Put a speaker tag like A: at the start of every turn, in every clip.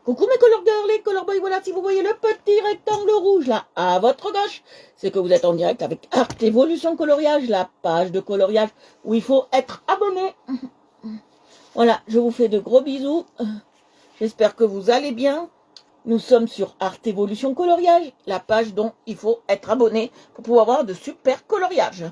A: Coucou mes color girls, les color boys, voilà, si vous voyez le petit rectangle rouge là, à votre gauche, c'est que vous êtes en direct avec Art Evolution Coloriage, la page de coloriage où il faut être abonné. Voilà, je vous fais de gros bisous. J'espère que vous allez bien. Nous sommes sur Art Evolution Coloriage, la page dont il faut être abonné pour pouvoir avoir de super coloriages.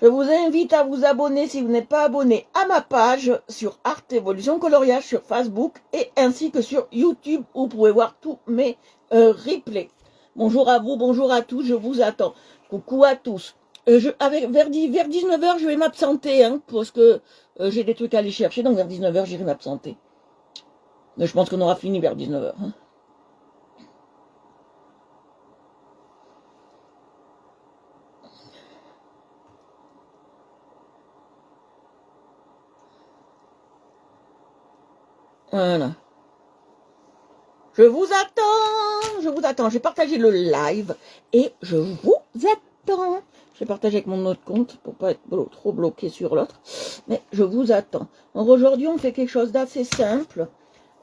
A: Je vous invite à vous abonner si vous n'êtes pas abonné à ma page sur Art Evolution Coloriage sur Facebook et ainsi que sur YouTube où vous pouvez voir tous mes replays. Bonjour à vous, bonjour à tous, je vous attends. Coucou à tous. Vers 19h, je vais m'absenter parce que j'ai des trucs à aller chercher, donc vers 19h, j'irai m'absenter. Mais je pense qu'on aura fini vers 19h. Voilà. Je vous attends. J'ai partagé le live et je vous attends. J'ai partagé avec mon autre compte pour pas être trop bloqué sur l'autre. Mais je vous attends. Alors aujourd'hui, on fait quelque chose d'assez simple.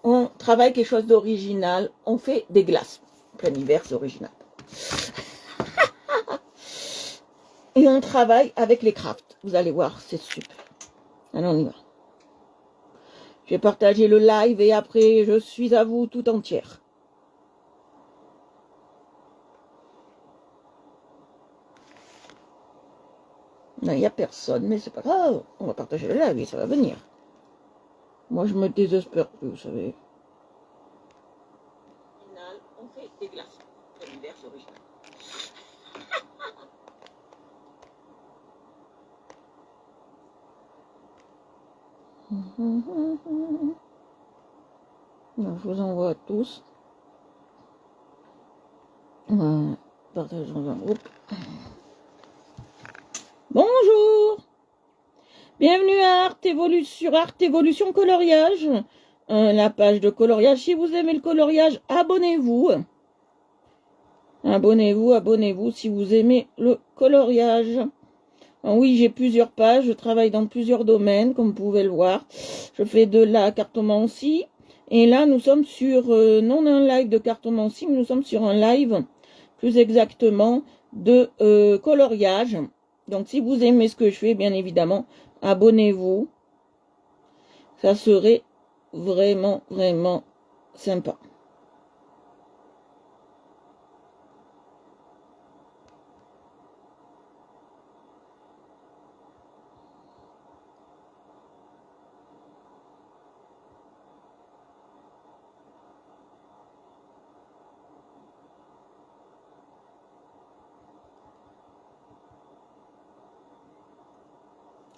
A: On travaille quelque chose d'original. On fait des glaces. Plein hiver, c'est original. Et on travaille avec les crafts. Vous allez voir, c'est super. Alors on y va. J'ai partagé le live et après, je suis à vous tout entière. Non, il n'y a personne, mais c'est pas grave. On va partager le live et ça va venir. Moi, je me désespère plus, vous savez. On fait des glaces. L'hiver, c'est original. Alors, je vous envoie à tous. Partage dans un groupe. Bonjour. Bienvenue à sur Art Evolution Coloriage. La page de coloriage. Si vous aimez le coloriage, abonnez-vous. Abonnez-vous si vous aimez le coloriage. Oui, j'ai plusieurs pages, je travaille dans plusieurs domaines, comme vous pouvez le voir. Je fais de la cartomancie. Et là, nous sommes sur, non un live de cartomancie, mais nous sommes sur un live, plus exactement, de coloriage. Donc, si vous aimez ce que je fais, bien évidemment, abonnez-vous. Ça serait vraiment, vraiment sympa.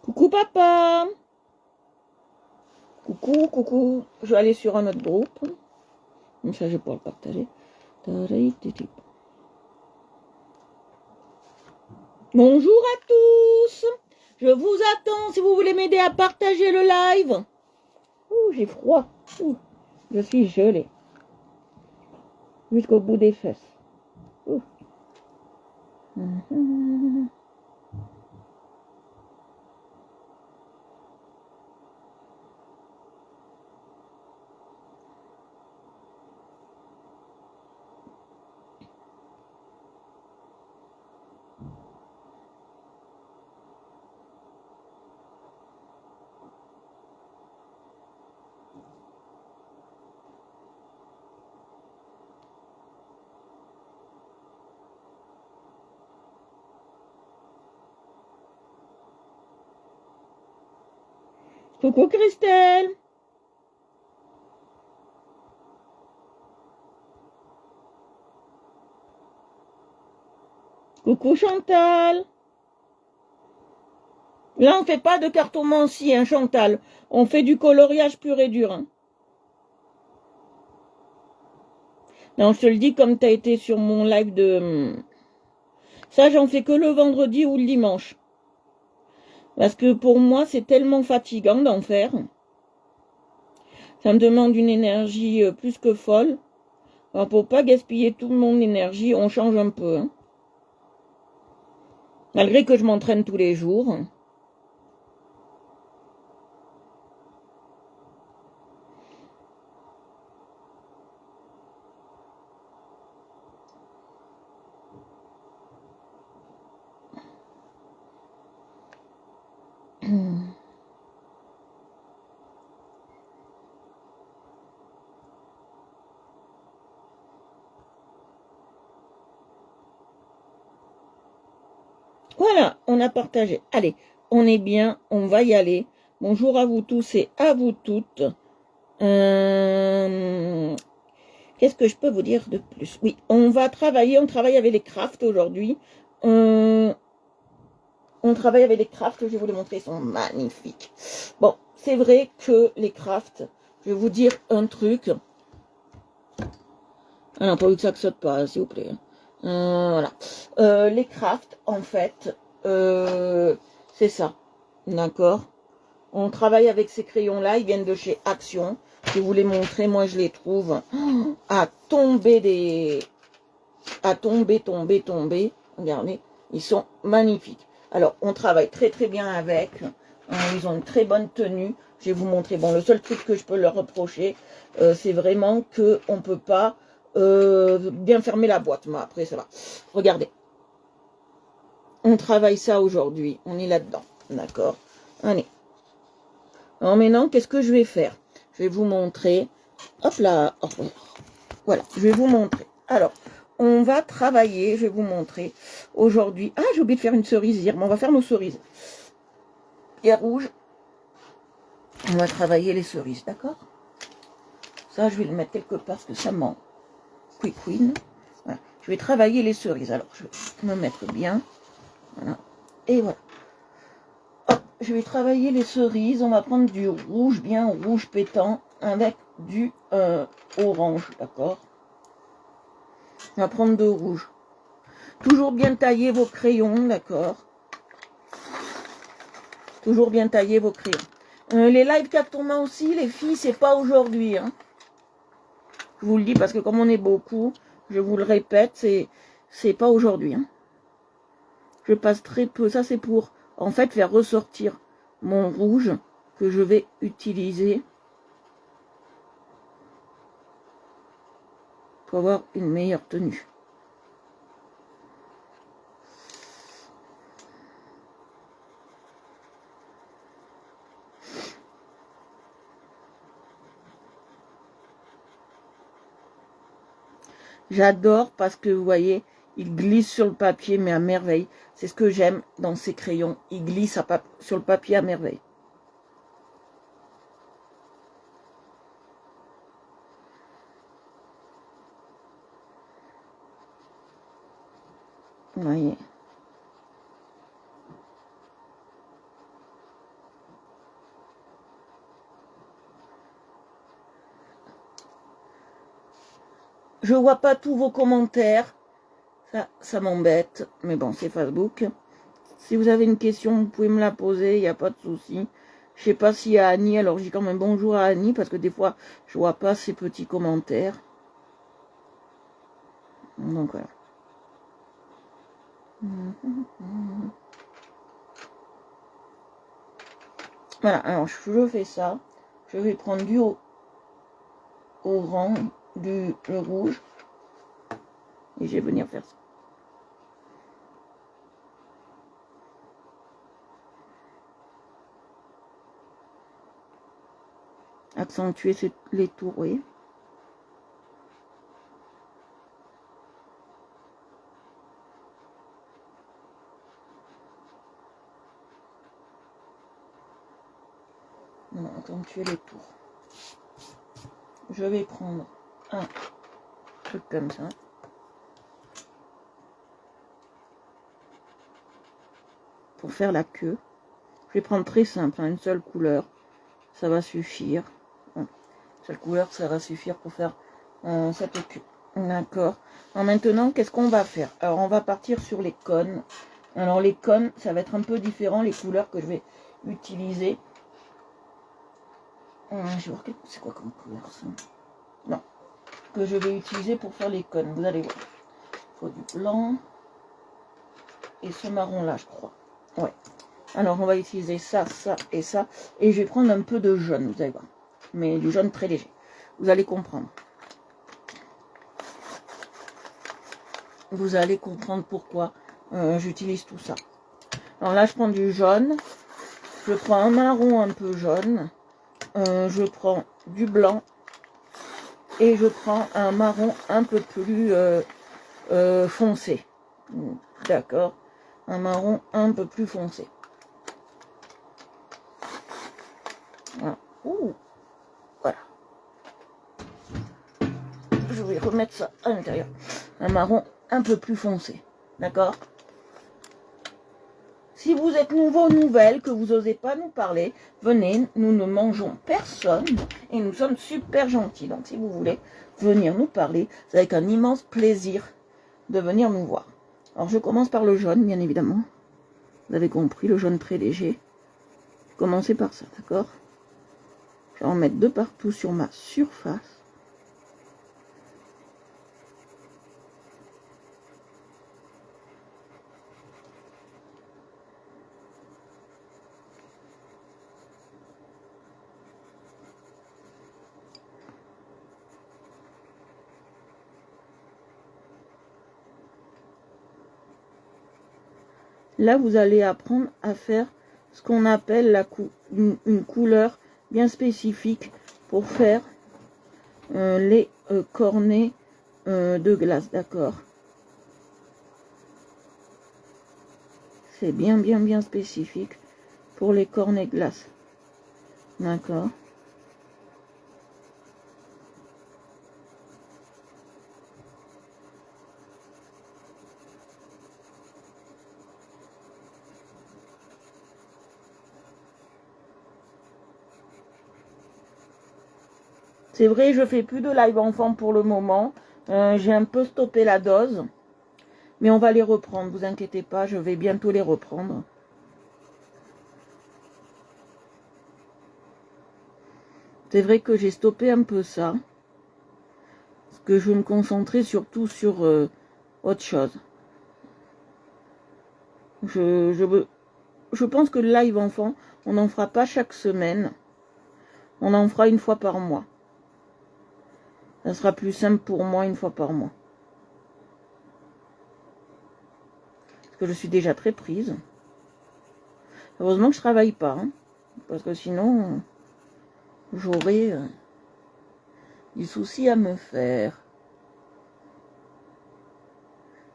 A: Coucou papa. Coucou. Je vais aller sur un autre groupe. Comme ça, je vais pouvoir le partager. Bonjour à tous. Je vous attends si vous voulez m'aider à partager le live. Ouh, j'ai froid. Ouh, je suis gelée. Jusqu'au bout des fesses. Ouh. Coucou Christelle. Coucou Chantal. Là, on fait pas de cartomancie, hein, Chantal. On fait du coloriage pur et dur. Hein. Non, je te le dis comme tu as été sur mon live de... Ça, j'en fais que le vendredi ou le dimanche. Parce que pour moi, c'est tellement fatigant d'en faire. Ça me demande une énergie plus que folle. Alors, pour pas gaspiller toute mon énergie, on change un peu. Hein. Malgré que je m'entraîne tous les jours. Voilà, on a partagé. Allez, on est bien, on va y aller. Bonjour à vous tous et à vous toutes. Qu'est-ce que je peux vous dire de plus? Oui, on travaille avec les crafts aujourd'hui. On travaille avec les crafts, je vais vous les montrer, ils sont magnifiques. Bon, c'est vrai que les crafts, je vais vous dire un truc. Ah non, pas vu que ça saute pas, s'il vous plaît. Voilà. Les crafts, en fait, c'est ça. D'accord? On travaille avec ces crayons-là, ils viennent de chez Action. Je vais vous les montrer, moi je les trouve à tomber tomber. Regardez, ils sont magnifiques. Alors, on travaille très très bien avec. Ils ont une très bonne tenue. Je vais vous montrer. Bon, le seul truc que je peux leur reprocher, c'est vraiment que on peut pas bien fermer la boîte. Mais après, ça va. Regardez. On travaille ça aujourd'hui. On est là-dedans. D'accord? Allez. Alors maintenant, qu'est-ce que je vais faire? Je vais vous montrer. Hop là. Voilà, je vais vous montrer. Alors, on va travailler, je vais vous montrer aujourd'hui. Ah, j'ai oublié de faire une cerisière, mais on va faire nos cerises. Pierre rouge. On va travailler les cerises, d'accord? Ça, je vais le mettre quelque part parce que ça manque. Queen. Voilà. Je vais travailler les cerises. Alors, je vais me mettre bien. Voilà. Et voilà. Hop, je vais travailler les cerises. On va prendre du rouge, bien rouge pétant, avec du orange, d'accord? On va prendre de rouge. Toujours bien tailler vos crayons, d'accord? Toujours bien tailler vos crayons. Les live capturements aussi, les filles, c'est pas aujourd'hui. Hein. Je vous le dis parce que comme on est beaucoup, je vous le répète, c'est pas aujourd'hui. Hein. Je passe très peu. Ça, c'est pour, en fait, faire ressortir mon rouge que je vais utiliser pour avoir une meilleure tenue. J'adore parce que vous voyez, il glisse sur le papier, mais à merveille. C'est ce que j'aime dans ces crayons. Il glisse sur le papier à merveille. Vous voyez. Je vois pas tous vos commentaires. Ça m'embête. Mais bon, c'est Facebook. Si vous avez une question, vous pouvez me la poser. Il n'y a pas de souci. Je sais pas s'il y a Annie. Alors, je dis quand même bonjour à Annie. Parce que des fois, je vois pas ces petits commentaires. Donc, voilà. Voilà. Alors, je fais ça. Je vais prendre du orange, le rouge. Et je vais venir faire ça. Accentuer les tours, oui. Voilà, accentuer les tours. Je vais prendre un truc comme ça. Pour faire la queue. Je vais prendre très simple, hein, une seule couleur. Ça va suffire. Une seule couleur, ça va suffire pour faire cette queue. D'accord. Maintenant, qu'est-ce qu'on va faire? Alors, on va partir sur les cônes. Alors, les cônes, ça va être un peu différent, les couleurs que je vais utiliser. Je vais voir, c'est quoi comme couleur, ça? Non. Que je vais utiliser pour faire les cônes. Vous allez voir. Il faut du blanc. Et ce marron-là, je crois. Ouais. Alors, on va utiliser ça, ça et ça. Et je vais prendre un peu de jaune, vous allez voir. Mais du jaune très léger. Vous allez comprendre. Vous allez comprendre pourquoi j'utilise tout ça. Alors là, je prends du jaune. Je prends un marron un peu jaune. Je prends du blanc. Et je prends un marron un peu plus foncé. D'accord. un marron un peu plus foncé. Voilà. Ouh, voilà. Je vais remettre ça à l'intérieur. Un marron un peu plus foncé. D'accord? Si vous êtes nouveau, nouvelle, que vous n'osez pas nous parler, venez, nous ne mangeons personne et nous sommes super gentils. Donc si vous voulez venir nous parler, c'est avec un immense plaisir de venir nous voir. Alors je commence par le jaune, bien évidemment. Vous avez compris, le jaune très léger. Commencez par ça, d'accord? Je vais en mettre de partout sur ma surface. Là, vous allez apprendre à faire ce qu'on appelle une couleur bien spécifique pour faire les cornets de glace, d'accord? C'est bien spécifique pour les cornets de glace, d'accord? C'est vrai, je fais plus de live enfant pour le moment. J'ai un peu stoppé la dose. Mais on va les reprendre, vous inquiétez pas, je vais bientôt les reprendre. C'est vrai que j'ai stoppé un peu ça. Parce que je me concentrais surtout sur autre chose. Je pense que le live enfant, on n'en fera pas chaque semaine. On en fera une fois par mois. Ça sera plus simple pour moi une fois par mois. Parce que je suis déjà très prise. Heureusement que je travaille pas. Hein, parce que sinon, j'aurais du souci à me faire.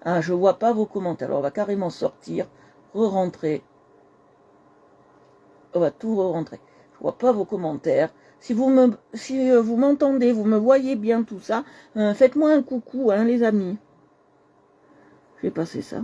A: Ah, je vois pas vos commentaires. Alors, on va carrément sortir, re-rentrer. On va tout re-rentrer. Je vois pas vos commentaires. Si vous m'entendez, vous me voyez bien tout ça, faites-moi un coucou, hein, les amis. Je vais passer ça.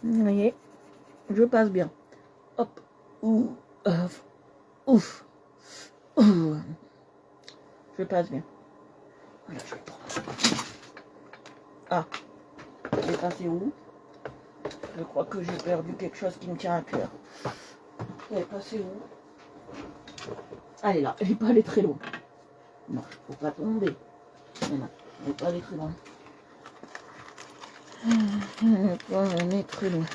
A: Vous voyez, je passe bien. Hop, ouf, ouf, ouf. Je passe bien. Voilà, je vais prendre. Ah, je vais passer où? Je crois que j'ai perdu quelque chose qui me tient à cœur. Elle est passée où? Elle est là, elle n'est pas allée très loin. Non, faut pas tomber. Mais non, elle n'est pas allée très loin. Elle est très loin.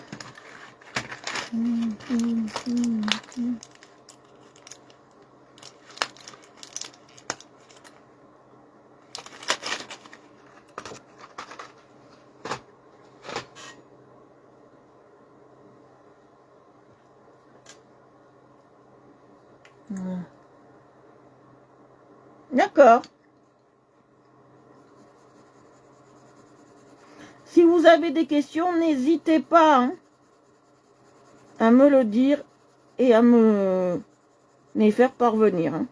A: D'accord. Si vous avez des questions, n'hésitez pas hein, à me le dire et à me les faire parvenir. Hein.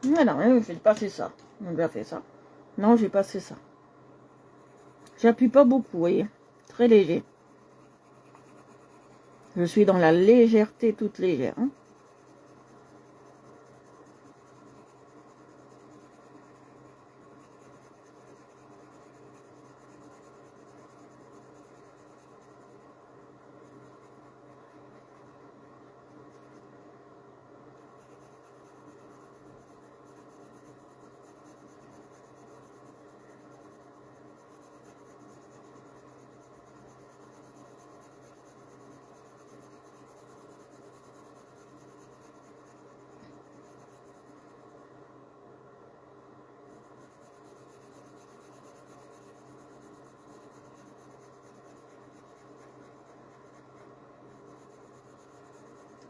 A: Mais non, je vais passer ça. On a déjà fait ça. Non, j'ai passé ça. J'appuie pas beaucoup, vous voyez. Très léger. Je suis dans la légèreté toute légère. Hein.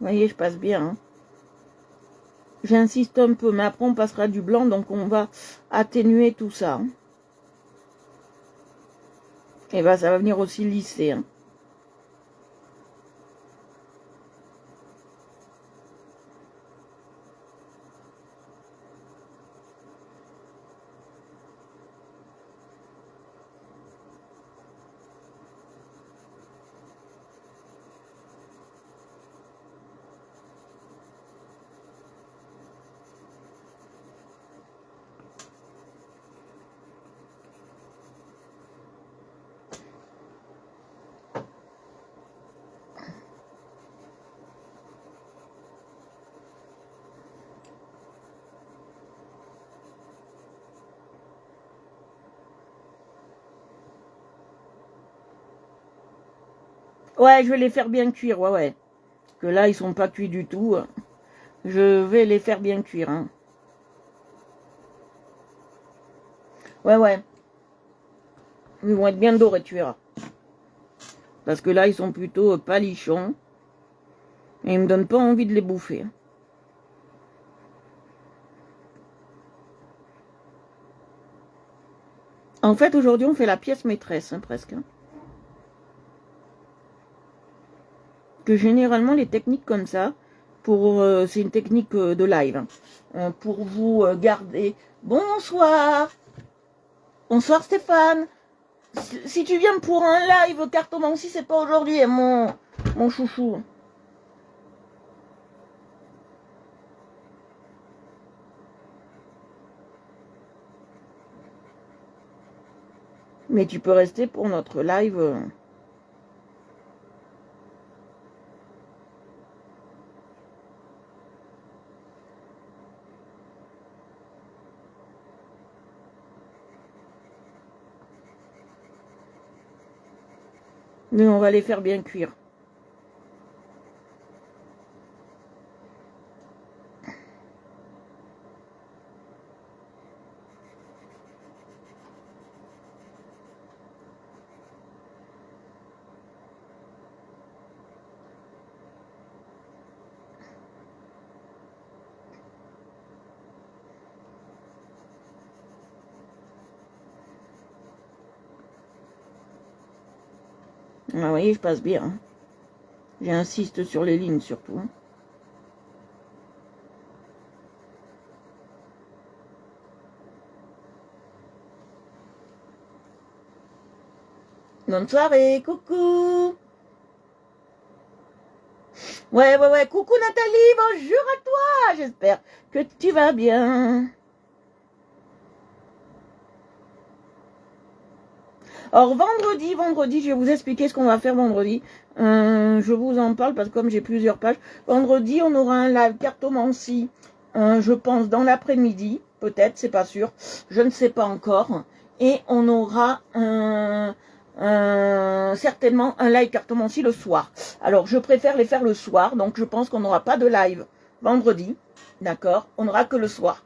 A: Vous voyez, je passe bien. Hein. J'insiste un peu, mais après on passera du blanc, donc on va atténuer tout ça. Hein. Et ben ça va venir aussi lisser. Hein. Ouais, je vais les faire bien cuire, ouais. Parce que là, ils sont pas cuits du tout. Je vais les faire bien cuire. Hein. Ouais. Ils vont être bien dorés, tu verras. Parce que là, ils sont plutôt palichons. Et ils me donnent pas envie de les bouffer. Hein. En fait, aujourd'hui, on fait la pièce maîtresse, hein, presque. Hein. Que généralement, les techniques comme ça, c'est une technique de live. Hein, pour vous garder... Bonsoir. Bonsoir Stéphane. Si tu viens pour un live cartomancie, c'est pas aujourd'hui, hein, mon chouchou. Mais tu peux rester pour notre live. Mais on va les faire bien cuire. Ah, vous voyez, je passe bien. Hein. J'insiste sur les lignes surtout. Hein. Bonne soirée, coucou. Ouais, coucou Nathalie, bonjour à toi. J'espère que tu vas bien. Alors vendredi, je vais vous expliquer ce qu'on va faire vendredi. Je vous en parle parce que comme j'ai plusieurs pages. Vendredi, on aura un live cartomancie, je pense dans l'après-midi, peut-être, c'est pas sûr. Je ne sais pas encore. Et on aura certainement un live cartomancie le soir. Alors, je préfère les faire le soir, donc je pense qu'on n'aura pas de live vendredi. D'accord? On n'aura que le soir.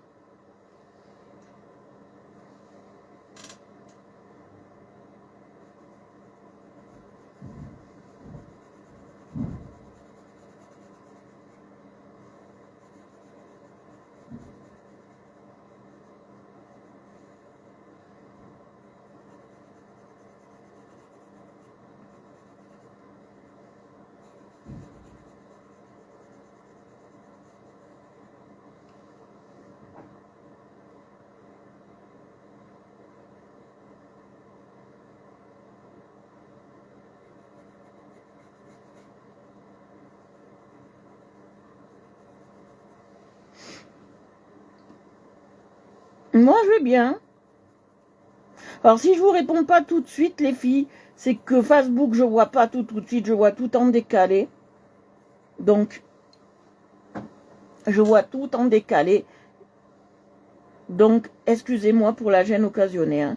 A: Moi, je vais bien. Alors, si je vous réponds pas tout de suite, les filles, c'est que Facebook, je vois pas tout de suite, je vois tout en décalé. Donc, je vois tout en décalé. Donc, excusez-moi pour la gêne occasionnée.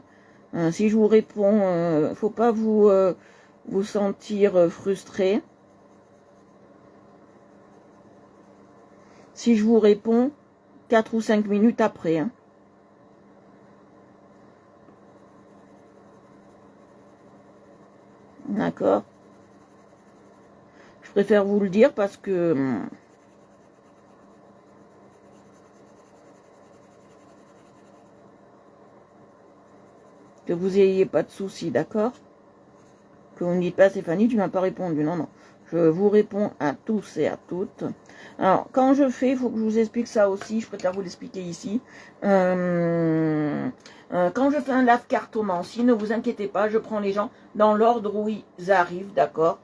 A: Si je vous réponds, faut pas vous sentir frustré. Si je vous réponds 4 ou 5 minutes après. D'accord? Je préfère vous le dire parce que vous ayez pas de soucis, d'accord? Que vous ne dites pas, Stéphanie, tu m'as pas répondu. Non, non. Je vous réponds à tous et à toutes. Alors, quand je fais, il faut que je vous explique ça aussi. Je préfère vous l'expliquer ici. Quand je fais un lave cartomancie, ne vous inquiétez pas, je prends les gens dans l'ordre où ils arrivent, d'accord?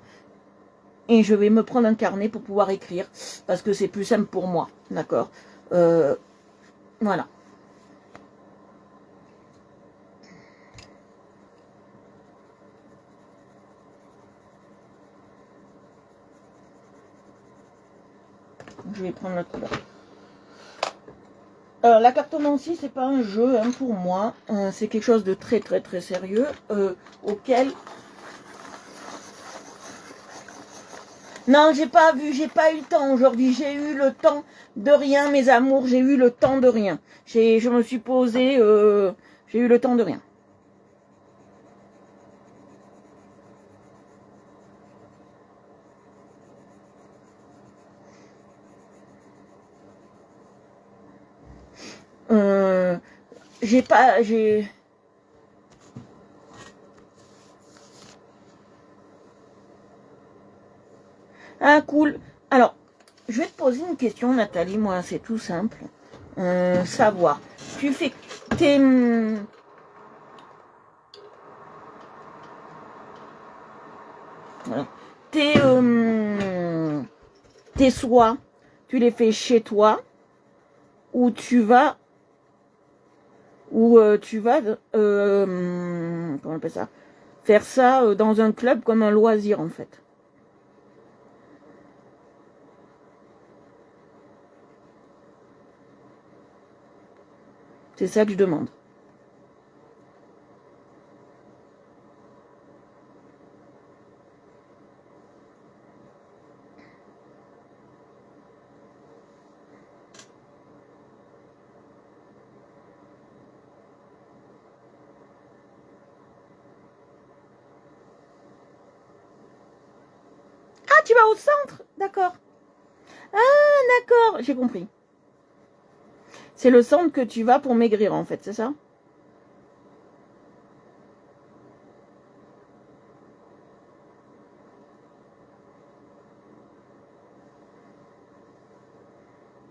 A: Et je vais me prendre un carnet pour pouvoir écrire, parce que c'est plus simple pour moi, d'accord? Voilà. Je vais prendre la couleur. La cartomancie, c'est pas un jeu pour moi. C'est quelque chose de très très très sérieux auquel... Non, j'ai pas eu le temps aujourd'hui. J'ai eu le temps de rien, mes amours. J'ai eu le temps de rien. Je me suis posée, j'ai eu le temps de rien. J'ai... Ah, cool. Alors, je vais te poser une question, Nathalie. Moi, c'est tout simple. Savoir. Tu fais tes... Voilà. Tes soins, tu les fais chez toi ou tu vas comment on appelle ça, faire ça dans un club comme un loisir en fait. C'est ça que je demande. Ah, tu vas au centre? D'accord. Ah, d'accord, j'ai compris. C'est le centre que tu vas pour maigrir en fait, c'est ça?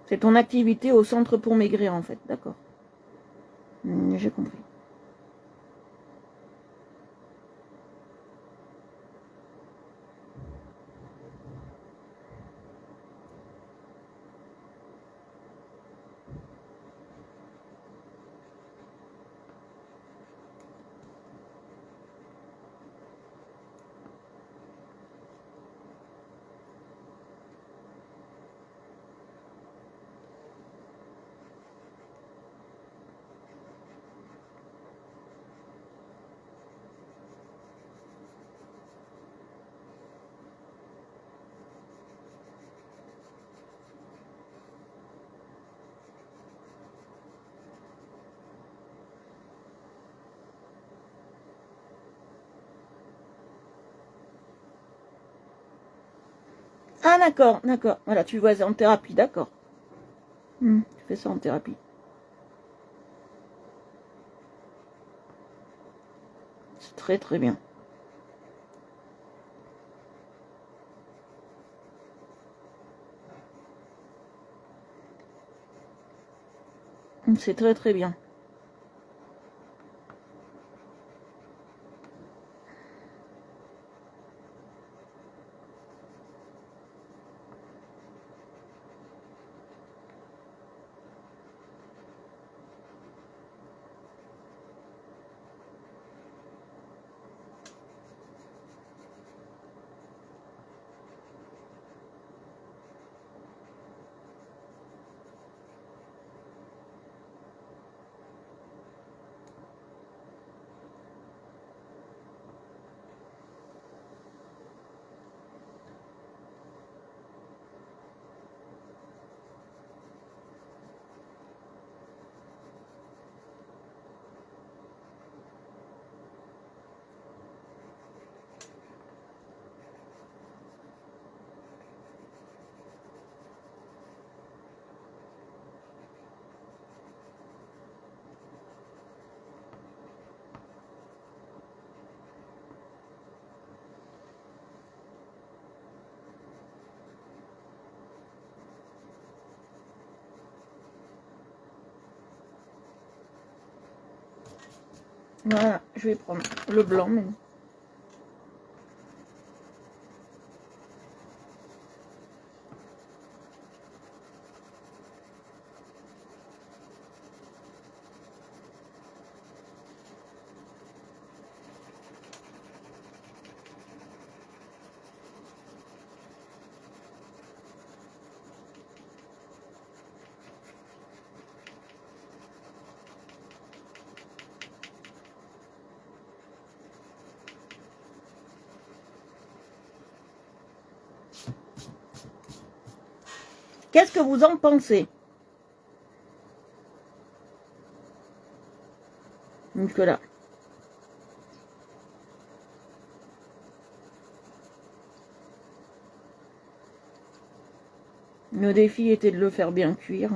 A: C'est ton activité au centre pour maigrir en fait, d'accord. J'ai compris. Ah d'accord, d'accord. Voilà, tu vas en thérapie, d'accord. Tu fais ça en thérapie. C'est très très bien. C'est très très bien. Voilà, je vais prendre le blanc maintenant. Qu'est-ce que vous en pensez? Nicolas. Le défi était de le faire bien cuire.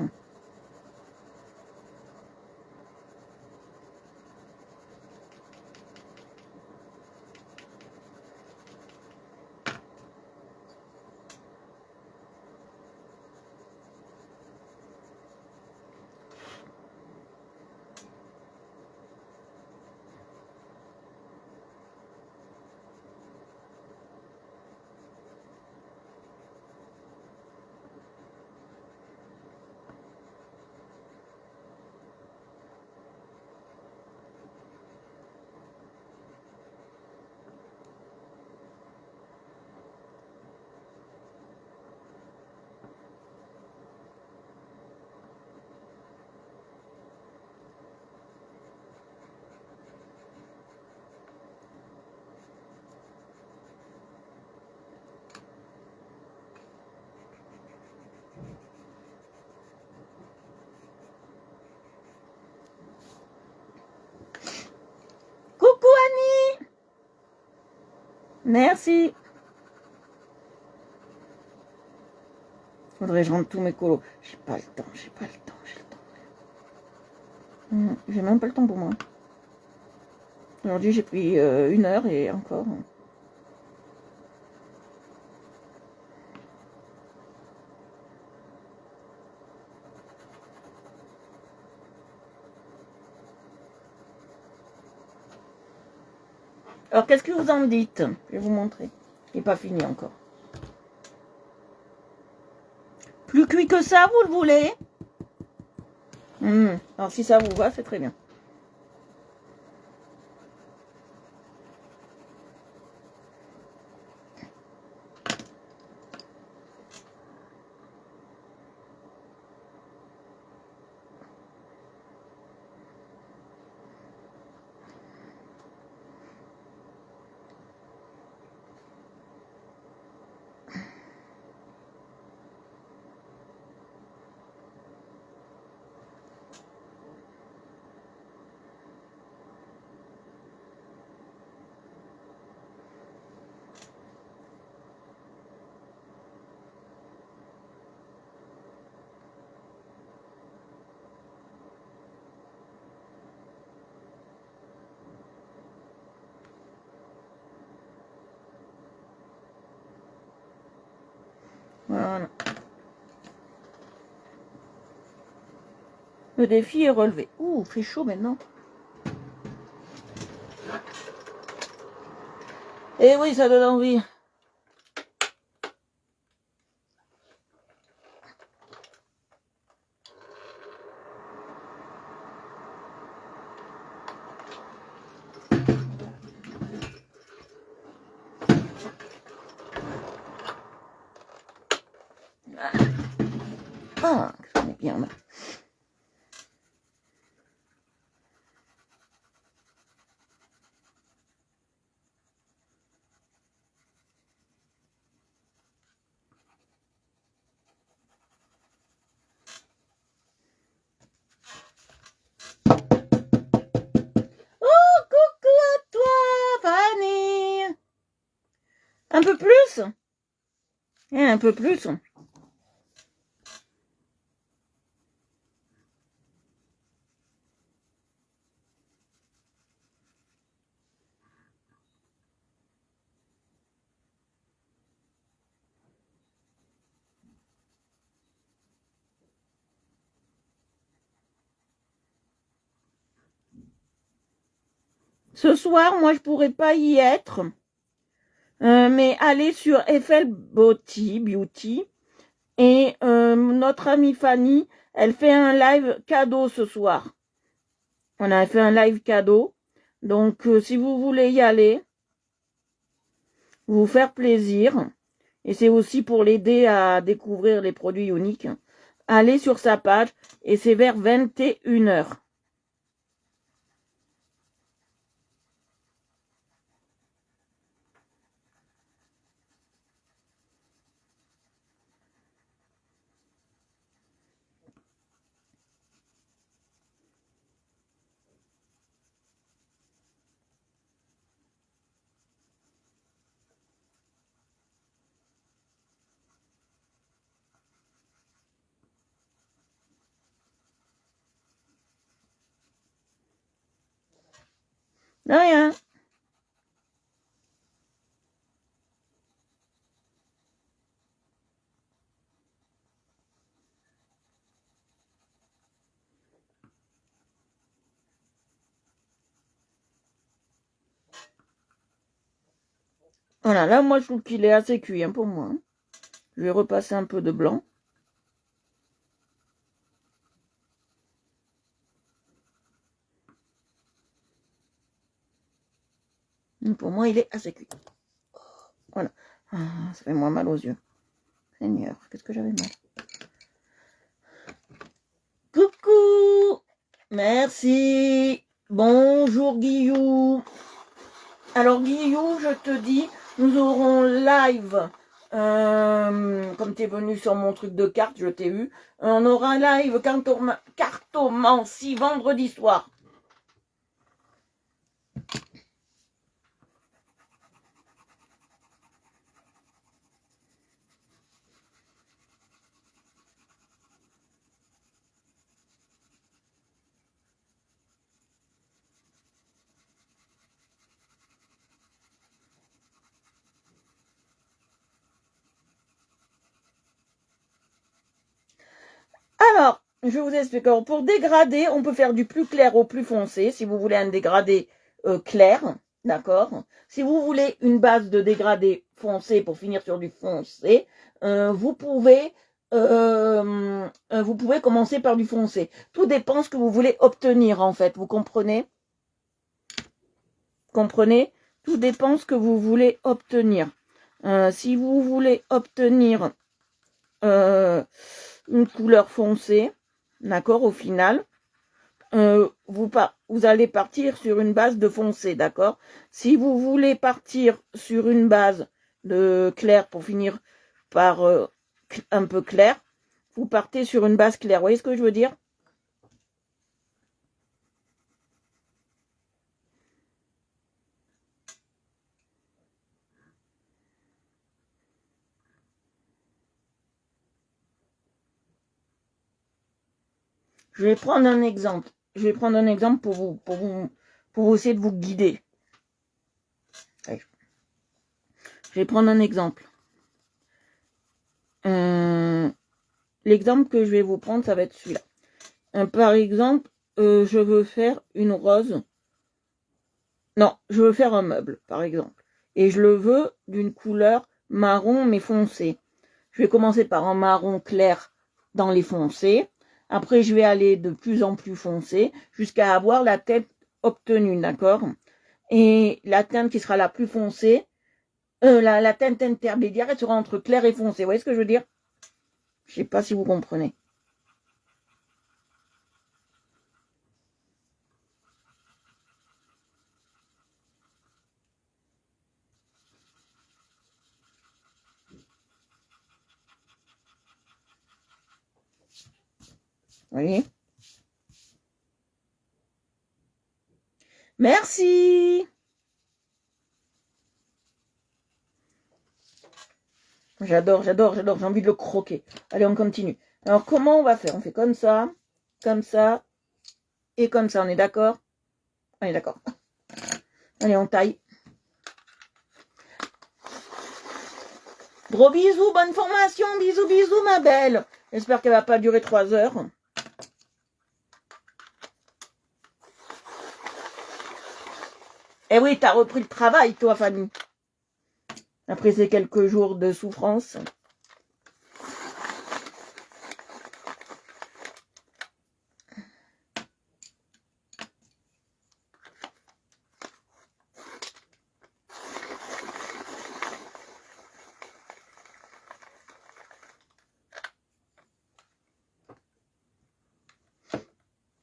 A: Coucou Annie. Merci. Faudrait que je rentre tous mes colos. J'ai pas le temps, j'ai pas le temps, j'ai le temps. J'ai même pas le temps pour moi. Aujourd'hui j'ai pris 1 heure et encore. Alors qu'est-ce que vous en dites? Je vais vous montrer. Il n'est pas fini encore. Plus cuit que ça, vous le voulez? Alors si ça vous va, c'est très bien. Voilà. Le défi est relevé. Ouh, il fait chaud maintenant. Eh oui, ça donne envie. Ah, j'en ai bien là. Oh, coucou à toi, Fanny. Un peu plus? Un peu plus. Ce soir, moi, je pourrais pas y être. Mais allez sur FL Beauty. Et notre amie Fanny, elle fait un live cadeau ce soir. On a fait un live cadeau. Donc, si vous voulez y aller, vous faire plaisir. Et c'est aussi pour l'aider à découvrir les produits uniques. Allez sur sa page et c'est vers 21h. De rien. Voilà, là, moi, je trouve qu'il est assez cuit pour moi. Je vais repasser un peu de blanc. Pour moi, il est assez cuit. Voilà. Ah, ça fait moins mal aux yeux. Seigneur, qu'est-ce que j'avais mal. Coucou. Merci. Bonjour, Guillou. Alors, Guillou, je te dis, nous aurons live. Comme tu es venu sur mon truc de cartes, je t'ai eu. On aura live cartomancie vendredi soir. Alors, je vous explique. Alors, pour dégrader, on peut faire du plus clair au plus foncé, si vous voulez un dégradé clair, d'accord. Si vous voulez une base de dégradé foncé pour finir sur du foncé, vous pouvez commencer par du foncé. Tout dépend ce que vous voulez obtenir, en fait. Vous comprenez? Comprenez? Tout dépend ce que vous voulez obtenir. Si vous voulez obtenir une couleur foncée, d'accord, au final, vous allez partir sur une base de foncé, d'accord. Si vous voulez partir sur une base de clair pour finir par un peu clair, vous partez sur une base claire. Vous voyez ce que je veux dire? Je vais prendre un exemple. Je vais prendre un exemple pour essayer de vous guider. Je vais prendre un exemple. L'exemple que je vais vous prendre, ça va être celui-là. Par exemple, je veux faire une rose. Non, je veux faire un meuble, par exemple. Et je le veux d'une couleur marron mais foncé. Je vais commencer par un marron clair dans les foncés. Après, je vais aller de plus en plus foncé jusqu'à avoir la teinte obtenue, d'accord? Et la teinte qui sera la plus foncée, la teinte intermédiaire, elle sera entre clair et foncé. Vous voyez ce que je veux dire? Je sais pas si vous comprenez. Vous voyez? Merci. J'adore, j'ai envie de le croquer. Allez, on continue. Alors, comment on va faire? On fait comme ça et comme ça. On est d'accord? On est d'accord. Allez, on taille. Gros bisous, bonne formation. Bisous, bisous, ma belle. J'espère qu'elle va pas durer 3 heures. Eh oui, t'as repris le travail, toi, Fanny. Après ces quelques jours de souffrance.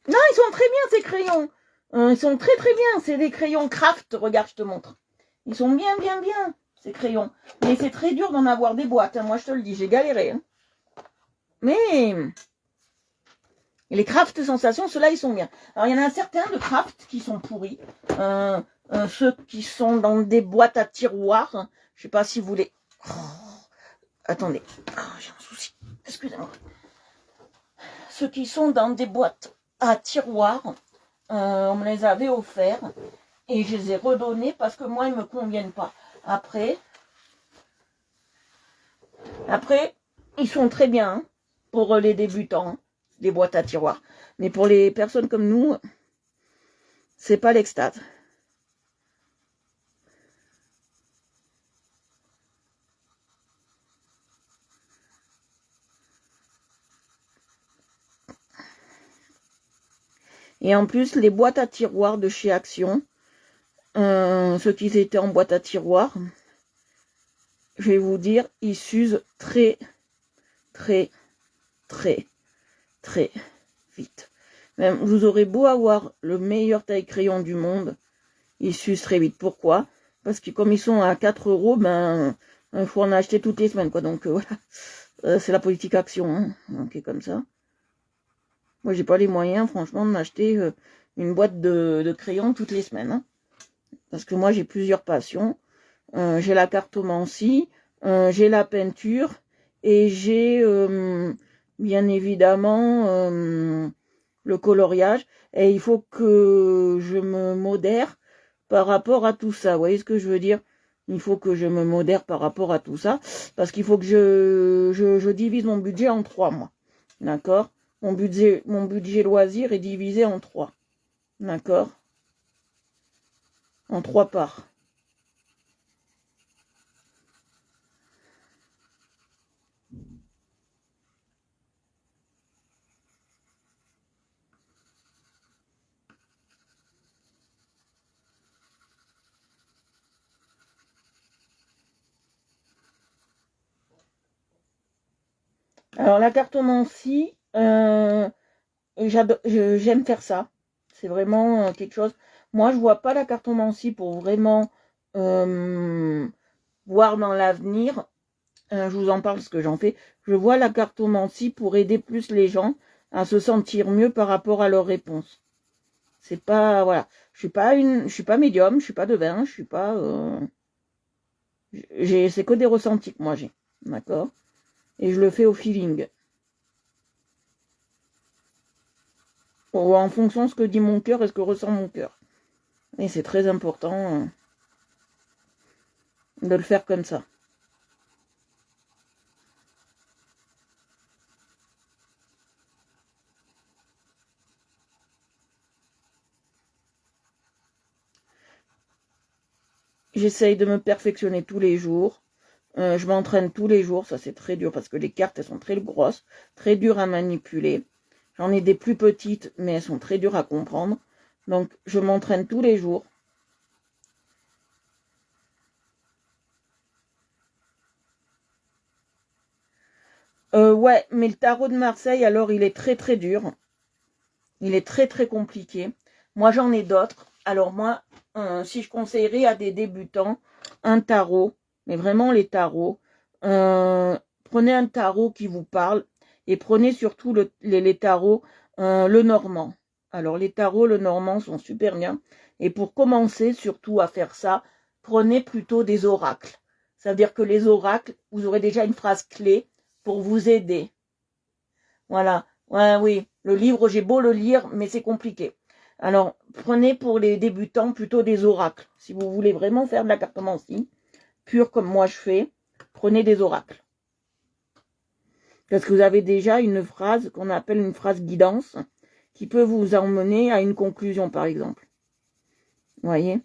A: Non, ils sont très bien, ces crayons. Ils sont très très bien. C'est des crayons craft. Regarde, je te montre. Ils sont bien, ces crayons. Mais c'est très dur d'en avoir des boîtes. Hein. Moi, je te le dis, j'ai galéré. Hein. Mais les craft sensations, ceux-là, ils sont bien. Alors, il y en a certains de craft qui sont pourris. Ceux qui sont dans des boîtes à tiroirs. Je sais pas si vous les... Oh, attendez. Oh, j'ai un souci. Excusez-moi. Ceux qui sont dans des boîtes à tiroirs, on me les avait offerts. Et je les ai redonnés parce que moi, ils ne me conviennent pas. Après, ils sont très bien hein, pour les débutants, hein, les boîtes à tiroirs. Mais pour les personnes comme nous, c'est pas l'extase. Et en plus, les boîtes à tiroirs de chez Action, ceux qui étaient en boîte à tiroirs, je vais vous dire, ils s'usent très vite. Même vous aurez beau avoir le meilleur taille-crayon du monde, ils s'usent très vite. Pourquoi? Parce que comme ils sont à 4 €, ben, il faut en acheter toutes les semaines, quoi. Donc, voilà. C'est la politique Action, hein. Donc, comme ça. Moi, j'ai pas les moyens, franchement, de m'acheter une boîte de crayons toutes les semaines. Hein. Parce que moi, j'ai plusieurs passions. J'ai la cartomancie, j'ai la peinture, et j'ai, bien évidemment, le coloriage. Et il faut que je me modère par rapport à tout ça. Vous voyez ce que je veux dire? Il faut que je me modère par rapport à tout ça. Parce qu'il faut que je divise mon budget en 3 mois. D'accord? Mon budget loisir est divisé en 3. D'accord? En 3 parts. Alors la cartomancie, j'aime faire ça. C'est vraiment quelque chose. Moi, je vois pas la cartomancie pour vraiment voir dans l'avenir. Je vous en parle parce que j'en fais. Je vois la cartomancie pour aider plus les gens à se sentir mieux par rapport à leurs réponses. C'est pas voilà. Je suis pas médium, je suis pas devin, je suis pas. C'est que des ressentis que moi j'ai, d'accord. Et je le fais au feeling. En fonction de ce que dit mon cœur et ce que ressent mon cœur. Et c'est très important de le faire comme ça. J'essaye de me perfectionner tous les jours. Je m'entraîne tous les jours. Ça, c'est très dur parce que les cartes, elles sont très grosses, très dures à manipuler. J'en ai des plus petites, mais elles sont très dures à comprendre. Donc, je m'entraîne tous les jours. Ouais, mais le tarot de Marseille, alors, il est très dur. Il est très compliqué. Moi, j'en ai d'autres. Alors moi, si je conseillerais à des débutants un tarot, mais vraiment les tarots, prenez un tarot qui vous parle et prenez surtout les tarots, le normand. Alors les tarots, le normand sont super bien. Et pour commencer surtout à faire ça, prenez plutôt des oracles. Ça veut dire que les oracles, vous aurez déjà une phrase clé pour vous aider. Voilà. Ouais, oui. Le livre, j'ai beau le lire, mais c'est compliqué. Alors, prenez pour les débutants plutôt des oracles. Si vous voulez vraiment faire de la cartomancie, pure comme moi je fais, prenez des oracles. Parce que vous avez déjà une phrase qu'on appelle une phrase guidance, qui peut vous emmener à une conclusion, par exemple. Vous voyez?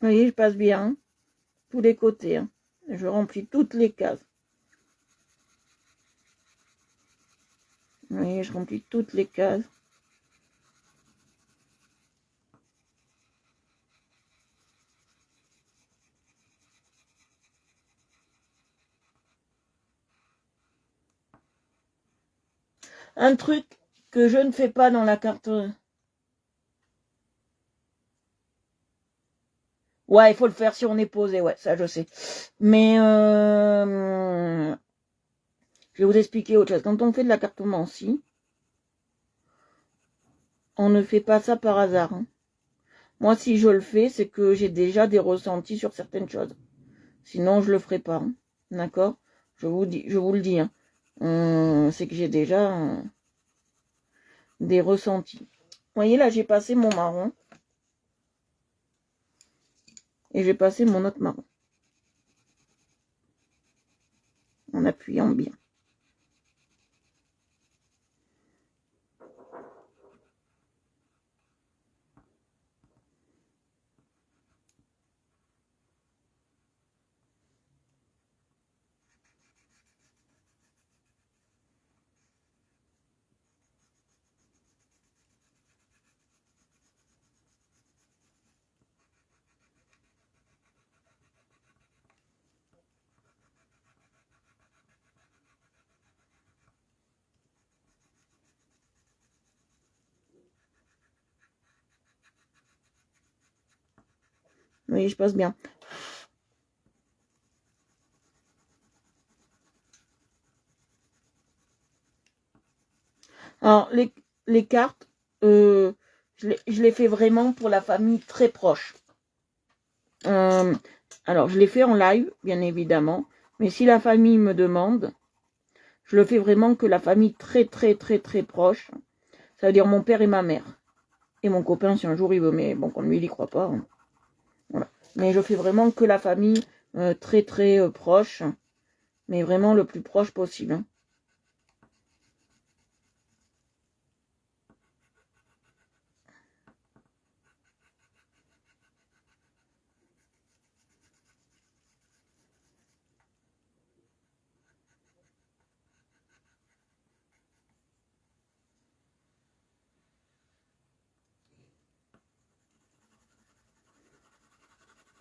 A: Vous voyez, je passe bien, hein, tous les côtés. Hein. Je remplis toutes les cases. Vous voyez, je remplis toutes les cases. Un truc que je ne fais pas dans la carte. Ouais, il faut le faire si on est posé, ouais, ça je sais. Mais je vais vous expliquer autre chose. Quand on fait de la cartomancie, on ne fait pas ça par hasard. Hein. Moi, si je le fais, c'est que j'ai déjà des ressentis sur certaines choses. Sinon, je le ferai pas. Hein. D'accord? Je vous le dis. Hein. C'est que j'ai déjà des ressentis. Vous voyez, là, j'ai passé mon marron. Et j'ai passé mon autre marron. En appuyant bien. Oui, je passe bien. Alors, les cartes, je les fais vraiment pour la famille très proche. Alors, je les fais en live, bien évidemment. Mais si la famille me demande, je le fais vraiment que la famille très, très, très, très proche. Ça veut dire mon père et ma mère. Et mon copain, si un jour il veut, mais bon, comme lui, il y croit pas. Hein. Voilà. Mais je fais vraiment que la famille très, très proche. Mais vraiment le plus proche possible. Hein.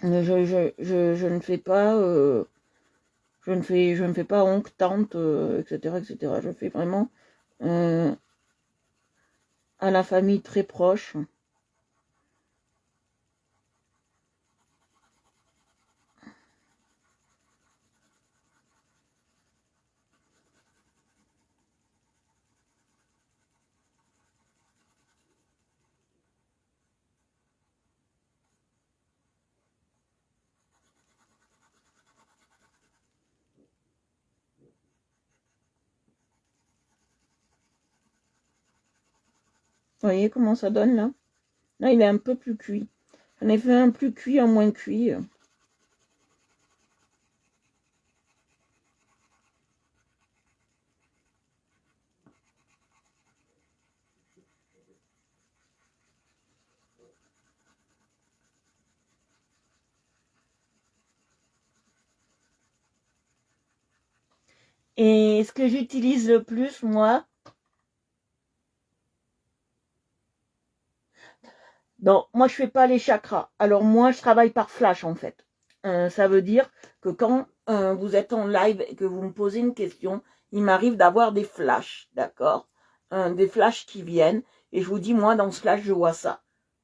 A: Je ne fais pas... je ne fais pas oncle, tante, etc., etc. Je fais vraiment à la famille très proche. Vous voyez comment ça donne là? Là, il est un peu plus cuit. J'en ai fait un plus cuit, un moins cuit. Et ce que j'utilise le plus, moi, donc moi je fais pas les chakras. Alors moi je travaille par flash en fait. Ça veut dire que quand vous êtes en live et que vous me posez une question, il m'arrive d'avoir des flashs, d'accord? Des flashs qui viennent et je vous dis moi dans ce flash je vois ça.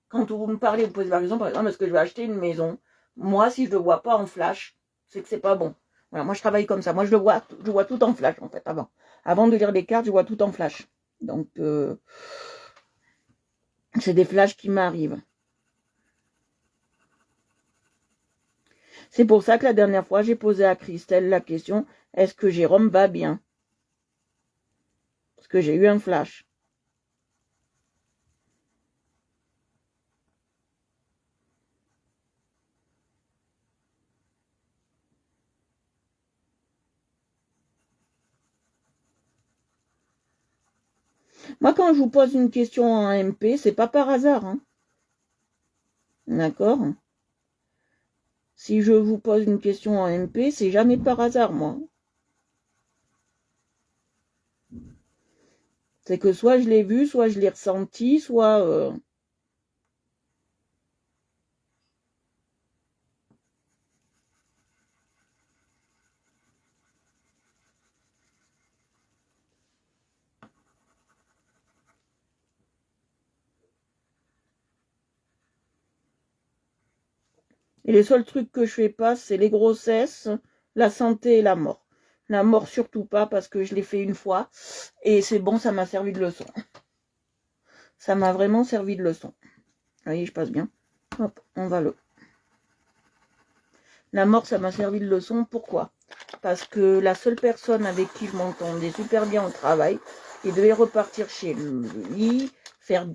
A: Quand vous me parlez, vous posez par exemple, est-ce que je vais acheter une maison? Moi si je le vois pas en flash, c'est que c'est pas bon. Voilà, moi je travaille comme ça. Moi je vois tout en flash en fait avant. Avant de lire les cartes, je vois tout en flash. Donc c'est des flashs qui m'arrivent. C'est pour ça que la dernière fois, j'ai posé à Christelle la question, est-ce que Jérôme va bien? Parce que j'ai eu un flash. Moi, quand je vous pose une question en MP, c'est pas par hasard. Hein. D'accord? Si je vous pose une question en MP, c'est jamais par hasard, moi. C'est que soit je l'ai vu, soit je l'ai ressenti, soit... Et les seuls trucs que je fais pas, c'est les grossesses, la santé et la mort. La mort surtout pas, parce que je l'ai fait une fois. Et c'est bon, ça m'a servi de leçon. Ça m'a vraiment servi de leçon. Vous voyez, je passe bien. Hop, on va le... La mort, ça m'a servi de leçon. Pourquoi? Parce que la seule personne avec qui je m'entendais super bien au travail, il devait repartir chez lui, faire 10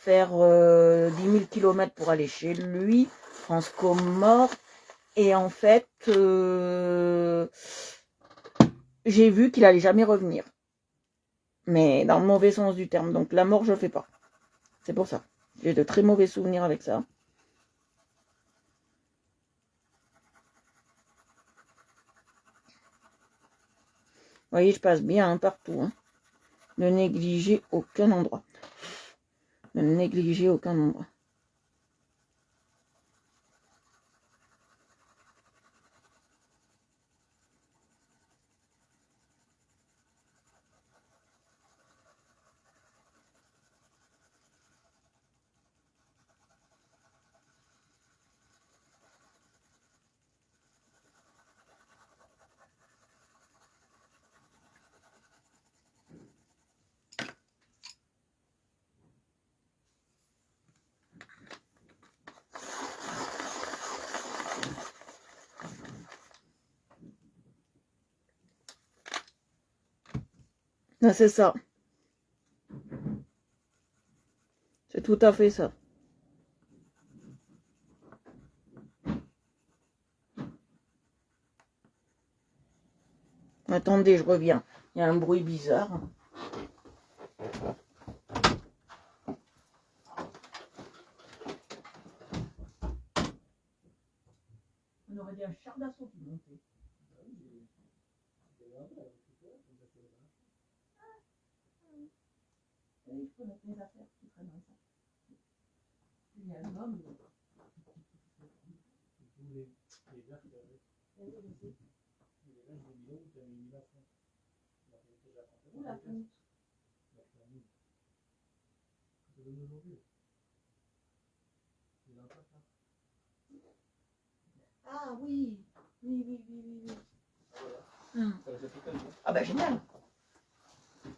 A: 000 km pour aller chez lui, France Comore. Et en fait, j'ai vu qu'il allait jamais revenir. Mais dans le mauvais sens du terme. Donc la mort, je ne fais pas. C'est pour ça. J'ai de très mauvais souvenirs avec ça. Vous voyez, je passe bien partout. Hein. Ne négligez aucun endroit. Ne négligez aucun endroit. Ah, c'est ça. C'est tout à fait ça. Attendez, je reviens. Il y a un bruit bizarre. On aurait dit un char d'assaut qui montait. Je peux mettre mes affaires qui traînent dans ça. Il y a un homme. Où la fonte? Ah oui, oui. Ah bah génial.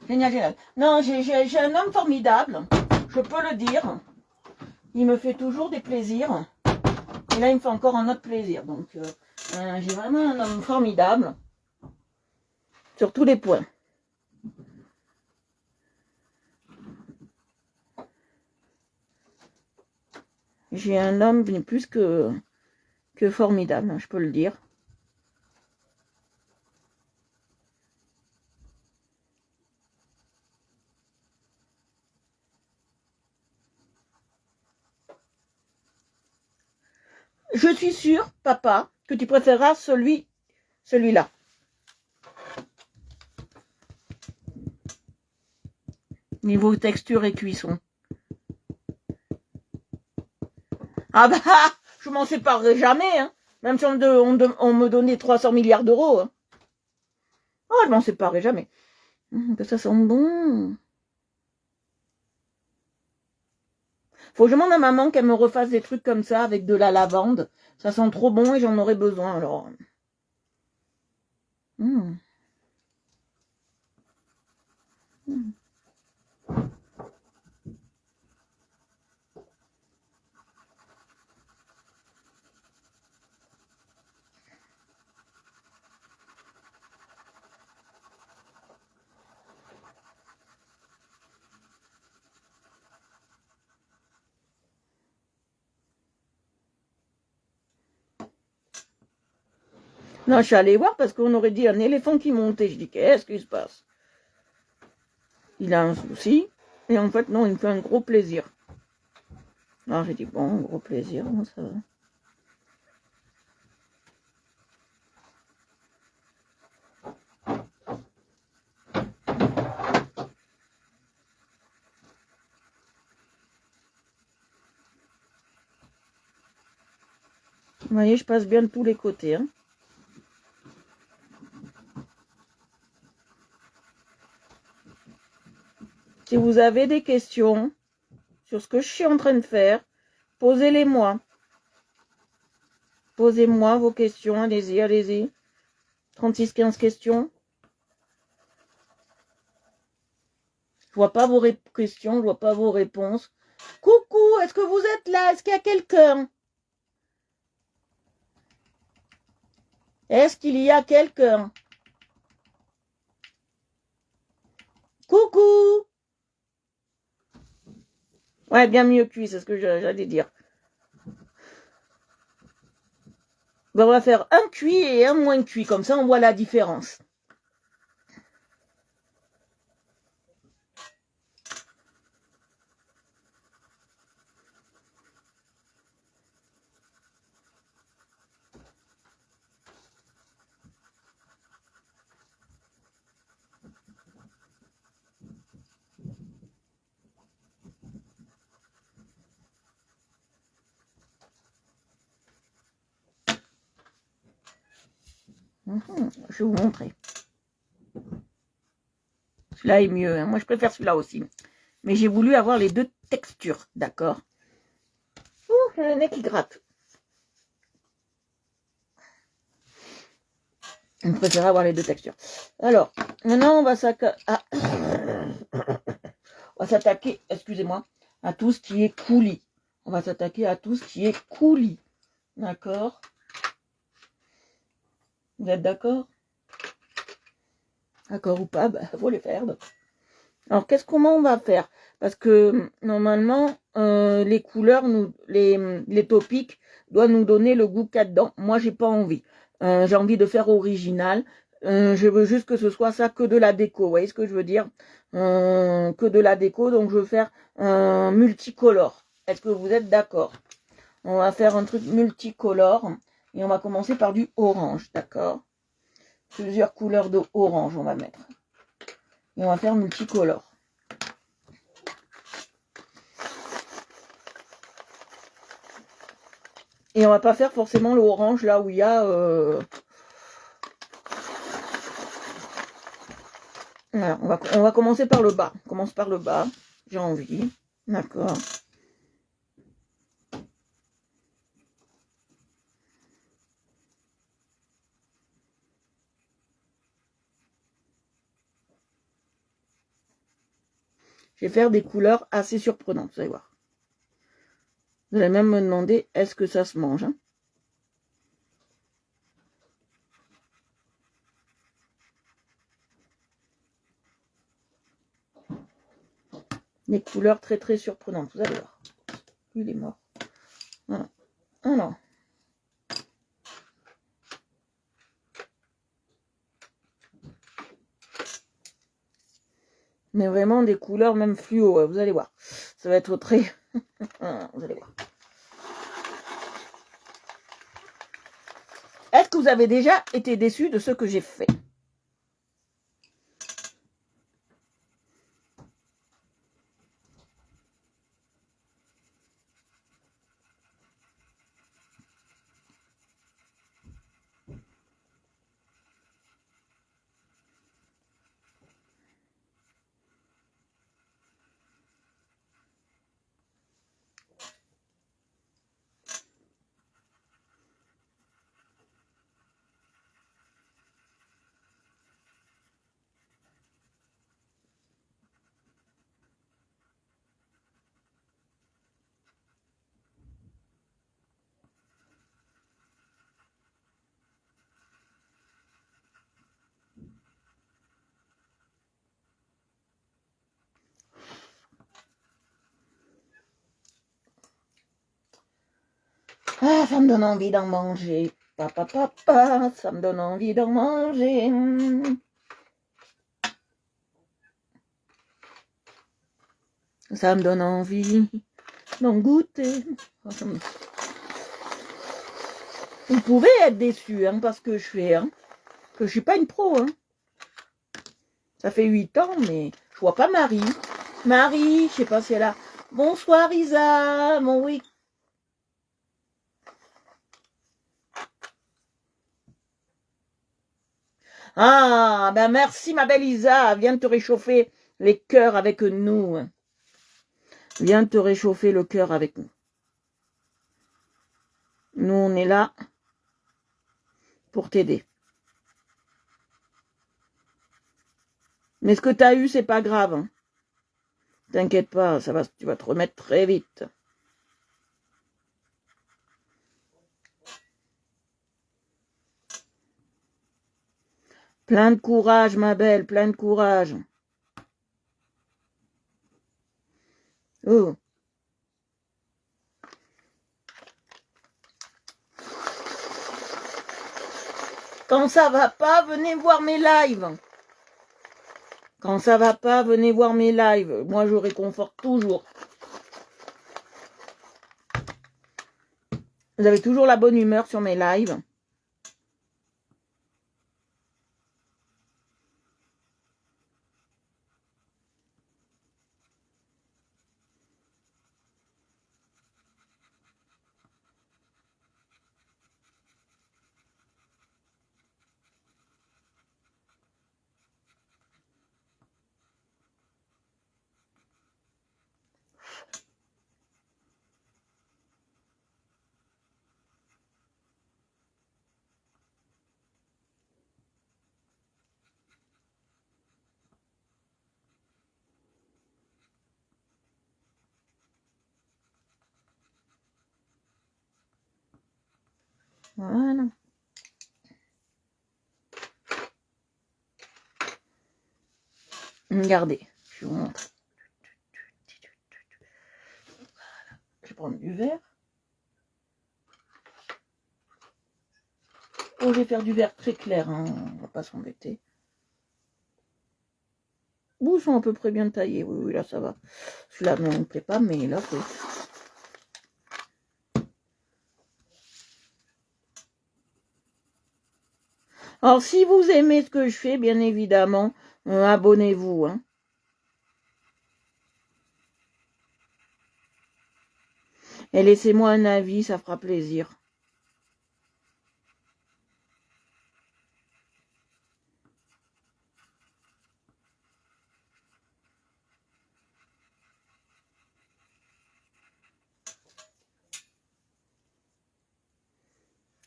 A: Génial. Non, j'ai un homme formidable, je peux le dire. Il me fait toujours des plaisirs. Et là, il me fait encore un autre plaisir. Donc, j'ai vraiment un homme formidable. Sur tous les points. J'ai un homme plus que formidable, je peux le dire. Je suis sûre, papa, que tu préféreras celui-là. Niveau texture et cuisson. Ah bah, je m'en séparerai jamais, hein. Même si on me donnait 300 milliards d'euros. Hein. Oh, je m'en séparerai jamais. Que ça sent bon. Faut que je demande à maman qu'elle me refasse des trucs comme ça avec de la lavande. Ça sent trop bon et j'en aurais besoin alors. Non, je suis allée voir parce qu'on aurait dit un éléphant qui montait. Je dis, qu'est-ce qui se passe? Il a un souci. Et en fait, non, il me fait un gros plaisir. Alors j'ai dit, bon, gros plaisir, ça va. Vous voyez, je passe bien de tous les côtés. Hein. Si vous avez des questions sur ce que je suis en train de faire, posez-les-moi. Posez-moi vos questions, allez-y, allez-y. 36-15 questions. Je vois pas vos questions, je vois pas vos réponses. Coucou, est-ce que vous êtes là? Est-ce qu'il y a quelqu'un? Est-ce qu'il y a quelqu'un? Coucou! Ouais, bien mieux cuit, c'est ce que j'allais dire. Ben, on va faire un cuit et un moins cuit, comme ça on voit la différence. Je vais vous montrer. Celui-là est mieux. Hein. Moi, je préfère celui-là aussi. Mais j'ai voulu avoir les deux textures. D'accord? Ouh, j'ai le nez qui gratte. Je préfère avoir les deux textures. Alors, maintenant, on va s'attaquer, excusez-moi, à tout ce qui est coulis. On va s'attaquer à tout ce qui est coulis. D'accord? Vous êtes d'accord? D'accord ou pas? Bah, faut les faire. Donc. Alors, comment on va faire? Parce que normalement, les couleurs, les topics doivent nous donner le goût qu'il y a dedans. Moi, j'ai pas envie. J'ai envie de faire original. Je veux juste que ce soit ça, que de la déco. Vous voyez ce que je veux dire? Que de la déco. Donc, je veux faire multicolore. Est-ce que vous êtes d'accord? On va faire un truc multicolore. Et on va commencer par du orange. D'accord? Plusieurs couleurs de orange, on va mettre. Et on va faire multicolore. Et on va pas faire forcément le orange là où il y a... Voilà, on va commencer par le bas. On commence par le bas. J'ai envie. D'accord. Je vais faire des couleurs assez surprenantes, vous allez voir. Vous allez même me demander, est-ce que ça se mange hein? Des couleurs très très surprenantes, vous allez voir. Il est mort. Voilà. Alors. Mais vraiment des couleurs même fluo, vous allez voir. Ça va être très... vous allez voir. Est-ce que vous avez déjà été déçu de ce que j'ai fait? Ah, ça me donne envie d'en manger. Papa, papa, ça me donne envie d'en manger. Ça me donne envie d'en goûter. Vous pouvez être déçus hein, parce que je fais, hein, que je suis pas une pro. Hein. Ça fait 8 ans, mais je vois pas Marie. Marie, je sais pas si elle a... Bonsoir Isa, mon oui. Ah, ben merci ma belle Isa, viens te réchauffer les cœurs avec nous. Viens te réchauffer le cœur avec nous. Nous, on est là pour t'aider. Mais ce que tu as eu, c'est pas grave. Hein. T'inquiète pas, tu vas te remettre très vite. Plein de courage, ma belle, plein de courage. Oh. Quand ça va pas, venez voir mes lives. Quand ça va pas, venez voir mes lives. Moi, je réconforte toujours. Vous avez toujours la bonne humeur sur mes lives. Voilà. Regardez, je vous montre. Je vais prendre du verre. Oh, je vais faire du verre très clair, hein. On va pas s'embêter. Ils sont à peu près bien taillés. Oui, oui, là, ça va. Celui-là, non, il me plaît pas, mais là, oui. Alors, si vous aimez ce que je fais, bien évidemment, abonnez-vous. Hein. Et laissez-moi un avis, ça fera plaisir.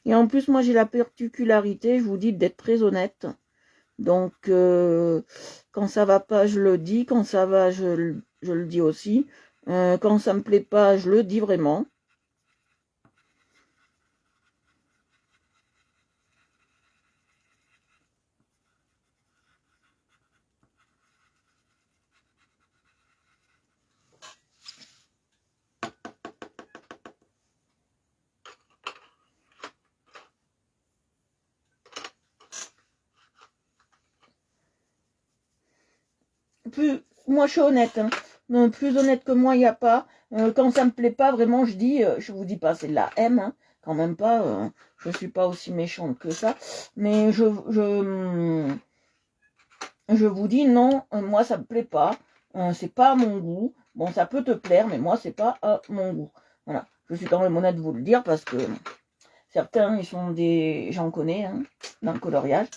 A: Et en plus, moi, j'ai la particularité, je vous dis, d'être très honnête. Donc, quand ça va pas, je le dis. Quand ça va, je le dis aussi. Quand ça me plaît pas, je le dis vraiment. Moi, je suis honnête. Hein. Plus honnête que moi, il n'y a pas. Quand ça me plaît pas, vraiment, je dis, je vous dis pas, c'est de la haine. Hein. Quand même pas. Je suis pas aussi méchante que ça. Mais je vous dis non, moi ça me plaît pas, c'est pas à mon goût. Bon, ça peut te plaire, mais moi c'est pas à mon goût. Voilà, je suis quand même honnête de vous le dire parce que certains, ils sont des, j'en connais, hein, dans le coloriage,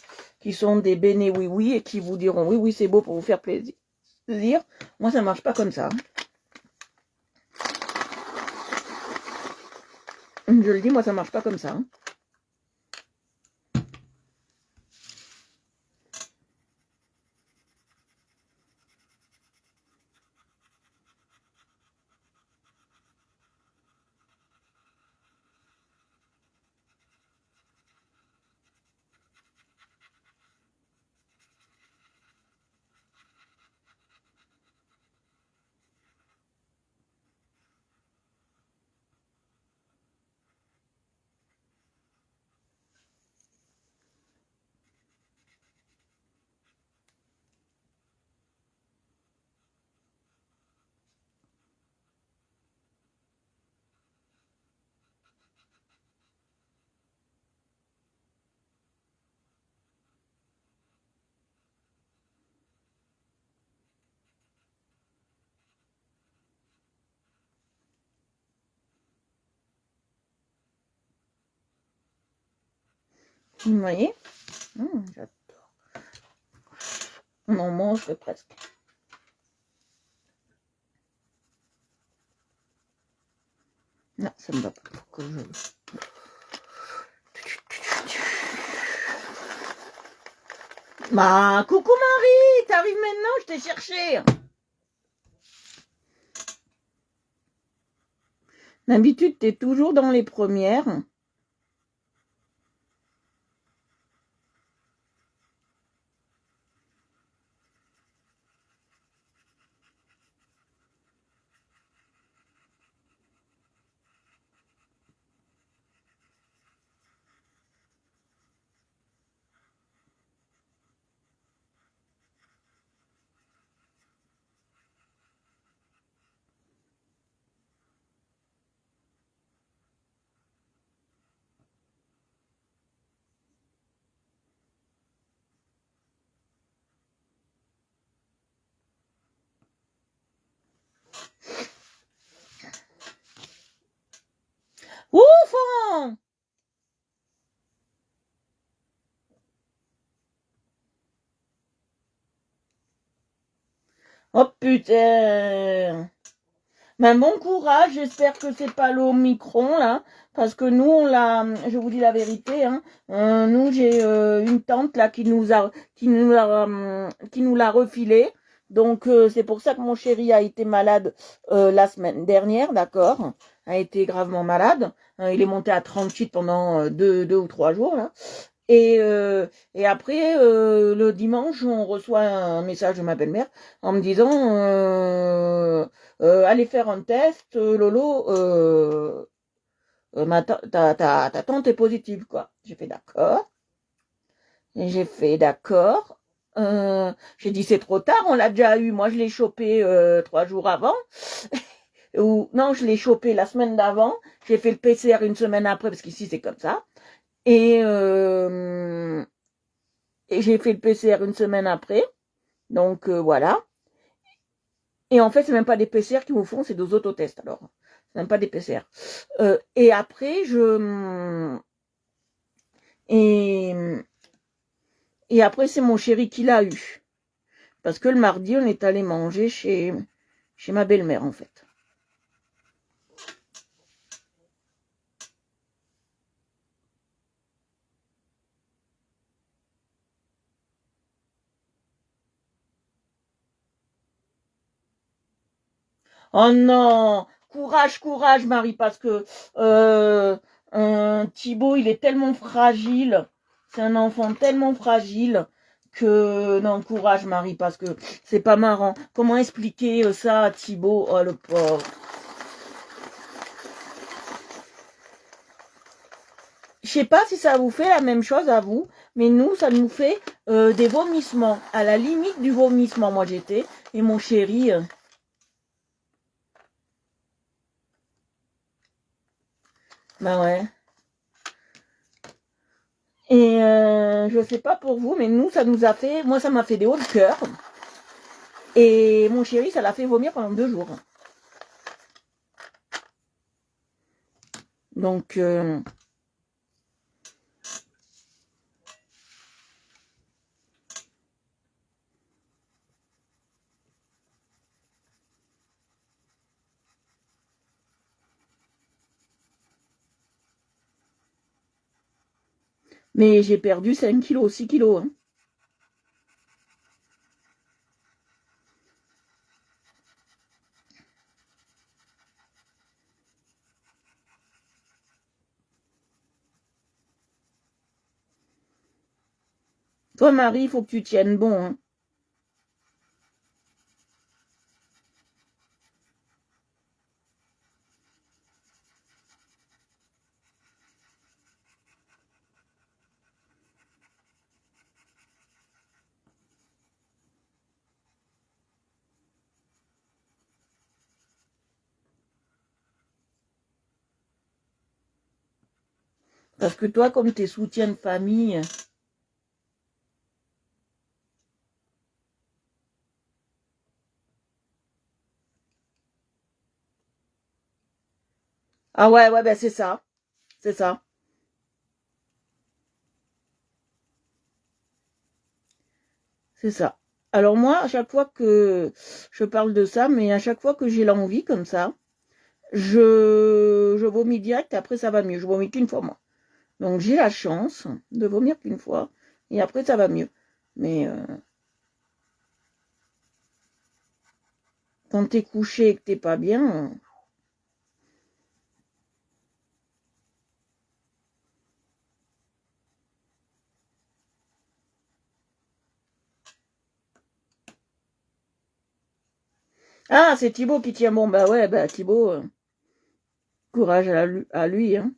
A: qui sont des béné oui oui et qui vous diront oui oui c'est beau pour vous faire plaisir. Moi ça marche pas comme ça. Je le dis, moi ça marche pas comme ça. Hein. Vous voyez, j'adore. On en mange presque. Non, ça ne va pas. Faut que je... Bah, coucou Marie, t'arrives maintenant, je t'ai cherché. D'habitude, t'es toujours dans les premières. Ouf! Oh putain! Ben bon courage, j'espère que c'est pas l'Omicron là, parce que nous on l'a, je vous dis la vérité, hein, nous j'ai une tante là qui nous l'a refilé, donc c'est pour ça que mon chéri a été malade la semaine dernière, d'accord, a été gravement malade, il est monté à 38 pendant deux ou 3 jours là. Et après, le dimanche, on reçoit un message de ma belle-mère en me disant allez faire un test, Lolo, ta tante est positive, quoi. J'ai fait d'accord. Et j'ai fait d'accord. J'ai dit c'est trop tard, on l'a déjà eu. Moi, je l'ai chopé 3 jours avant. Ou non, je l'ai chopé la semaine d'avant. J'ai fait le PCR une semaine après, parce qu'ici, c'est comme ça. Et j'ai fait le PCR une semaine après. Donc voilà. Et en fait, c'est même pas des PCR qui vous font, c'est des autotests alors. C'est même pas des PCR. Et après, et, et après, c'est mon chéri qui l'a eu. Parce que le mardi, on est allé manger chez ma belle-mère, en fait. Oh non! Courage, courage, Marie, parce que Thibaut, il est tellement fragile. C'est un enfant tellement fragile que non, courage, Marie, parce que c'est pas marrant. Comment expliquer ça à Thibaut? Oh, le pauvre. Je sais pas si ça vous fait la même chose à vous, mais nous, ça nous fait des vomissements. À la limite du vomissement, moi j'étais. Et mon chéri... bah ouais. Et je sais pas pour vous, mais nous, ça nous a fait... Moi, ça m'a fait des hauts de cœur. Et mon chéri, ça l'a fait vomir pendant 2 jours. Donc... mais j'ai perdu 5 kilos, 6 kilos. Hein. Toi, Marie, il faut que tu tiennes bon. Hein. Parce que toi, comme t'es soutien de famille... Ah ouais, ouais, ben c'est ça. C'est ça. C'est ça. Alors moi, à chaque fois que je parle de ça, mais à chaque fois que j'ai l'envie comme ça, je vomis direct et après ça va mieux. Je vomis qu'une fois moi. Donc j'ai la chance de vomir qu'une fois et après ça va mieux. Mais quand t'es couché et que t'es pas bien... Ah, c'est Thibaut qui tient bon. Bah ouais, bah Thibaut, courage à lui, hein.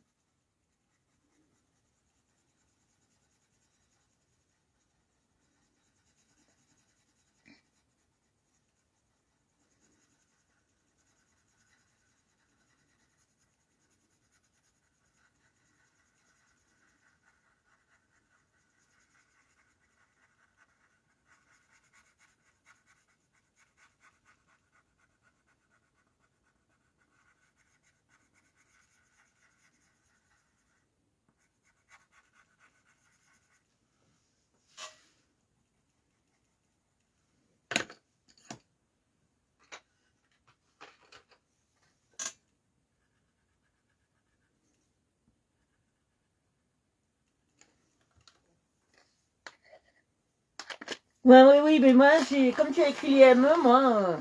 A: Ouais, oui, oui, mais moi, comme tu as écrit les ME, moi...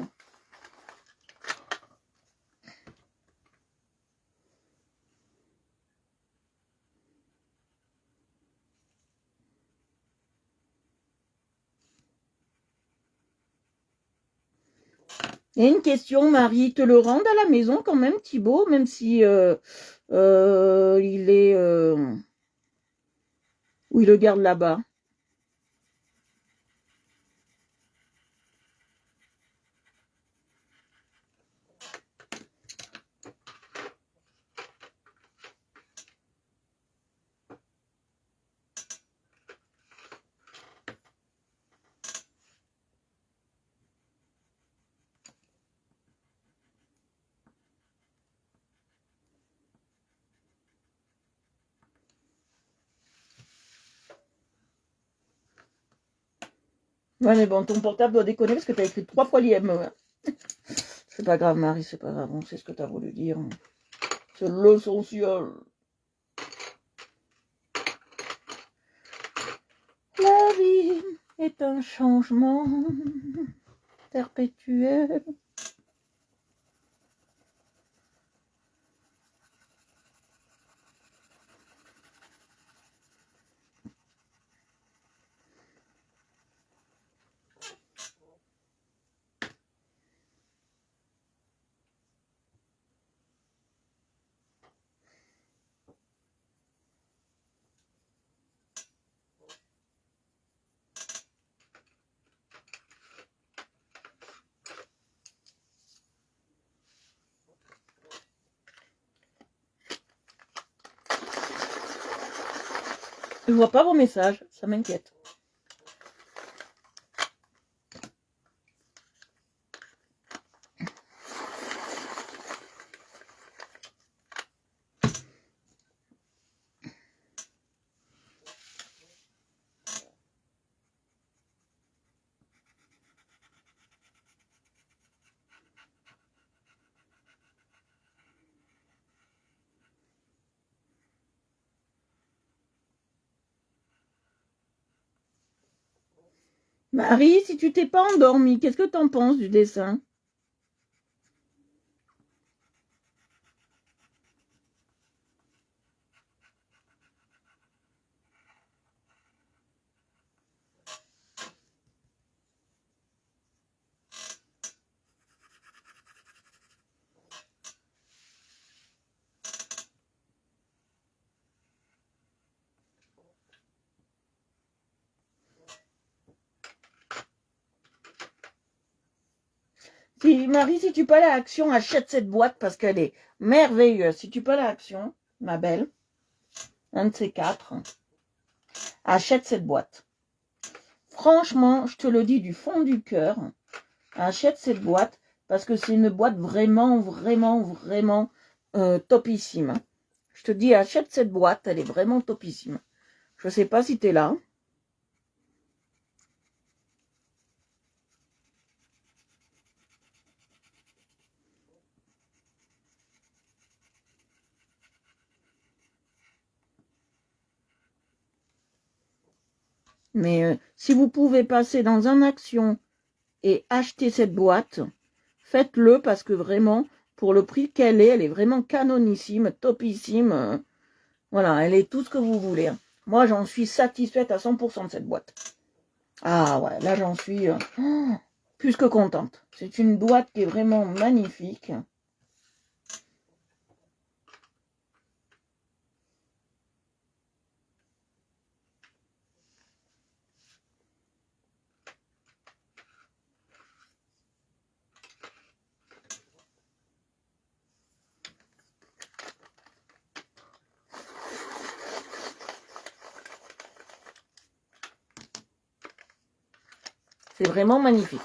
A: Il y a une question, Marie, te le rendent à la maison quand même, Thibaut, même si il est... ou il le garde là-bas. Ouais, mais bon, ton portable doit déconner parce que tu as écrit 3 fois l'IME. Hein. C'est pas grave, Marie, c'est pas grave, on sait ce que tu as voulu dire. C'est l'essentiel. La vie est un changement perpétuel. Je vois pas vos messages, ça m'inquiète. Marie, si tu t'es pas endormie, qu'est-ce que t'en penses du dessin? Marie, si tu pas l'action, achète cette boîte parce qu'elle est merveilleuse. Si tu pas l'action, ma belle, un de ces quatre, achète cette boîte. Franchement, je te le dis du fond du cœur, achète cette boîte parce que c'est une boîte vraiment, vraiment, vraiment topissime. Je te dis, achète cette boîte, elle est vraiment topissime. Je sais pas si tu es là. Mais si vous pouvez passer dans un Action et acheter cette boîte, faites-le parce que vraiment, pour le prix qu'elle est vraiment canonissime, topissime. Voilà, elle est tout ce que vous voulez. Moi, j'en suis satisfaite à 100% de cette boîte. Ah ouais, là, j'en suis plus que contente. C'est une boîte qui est vraiment magnifique. C'est vraiment magnifique.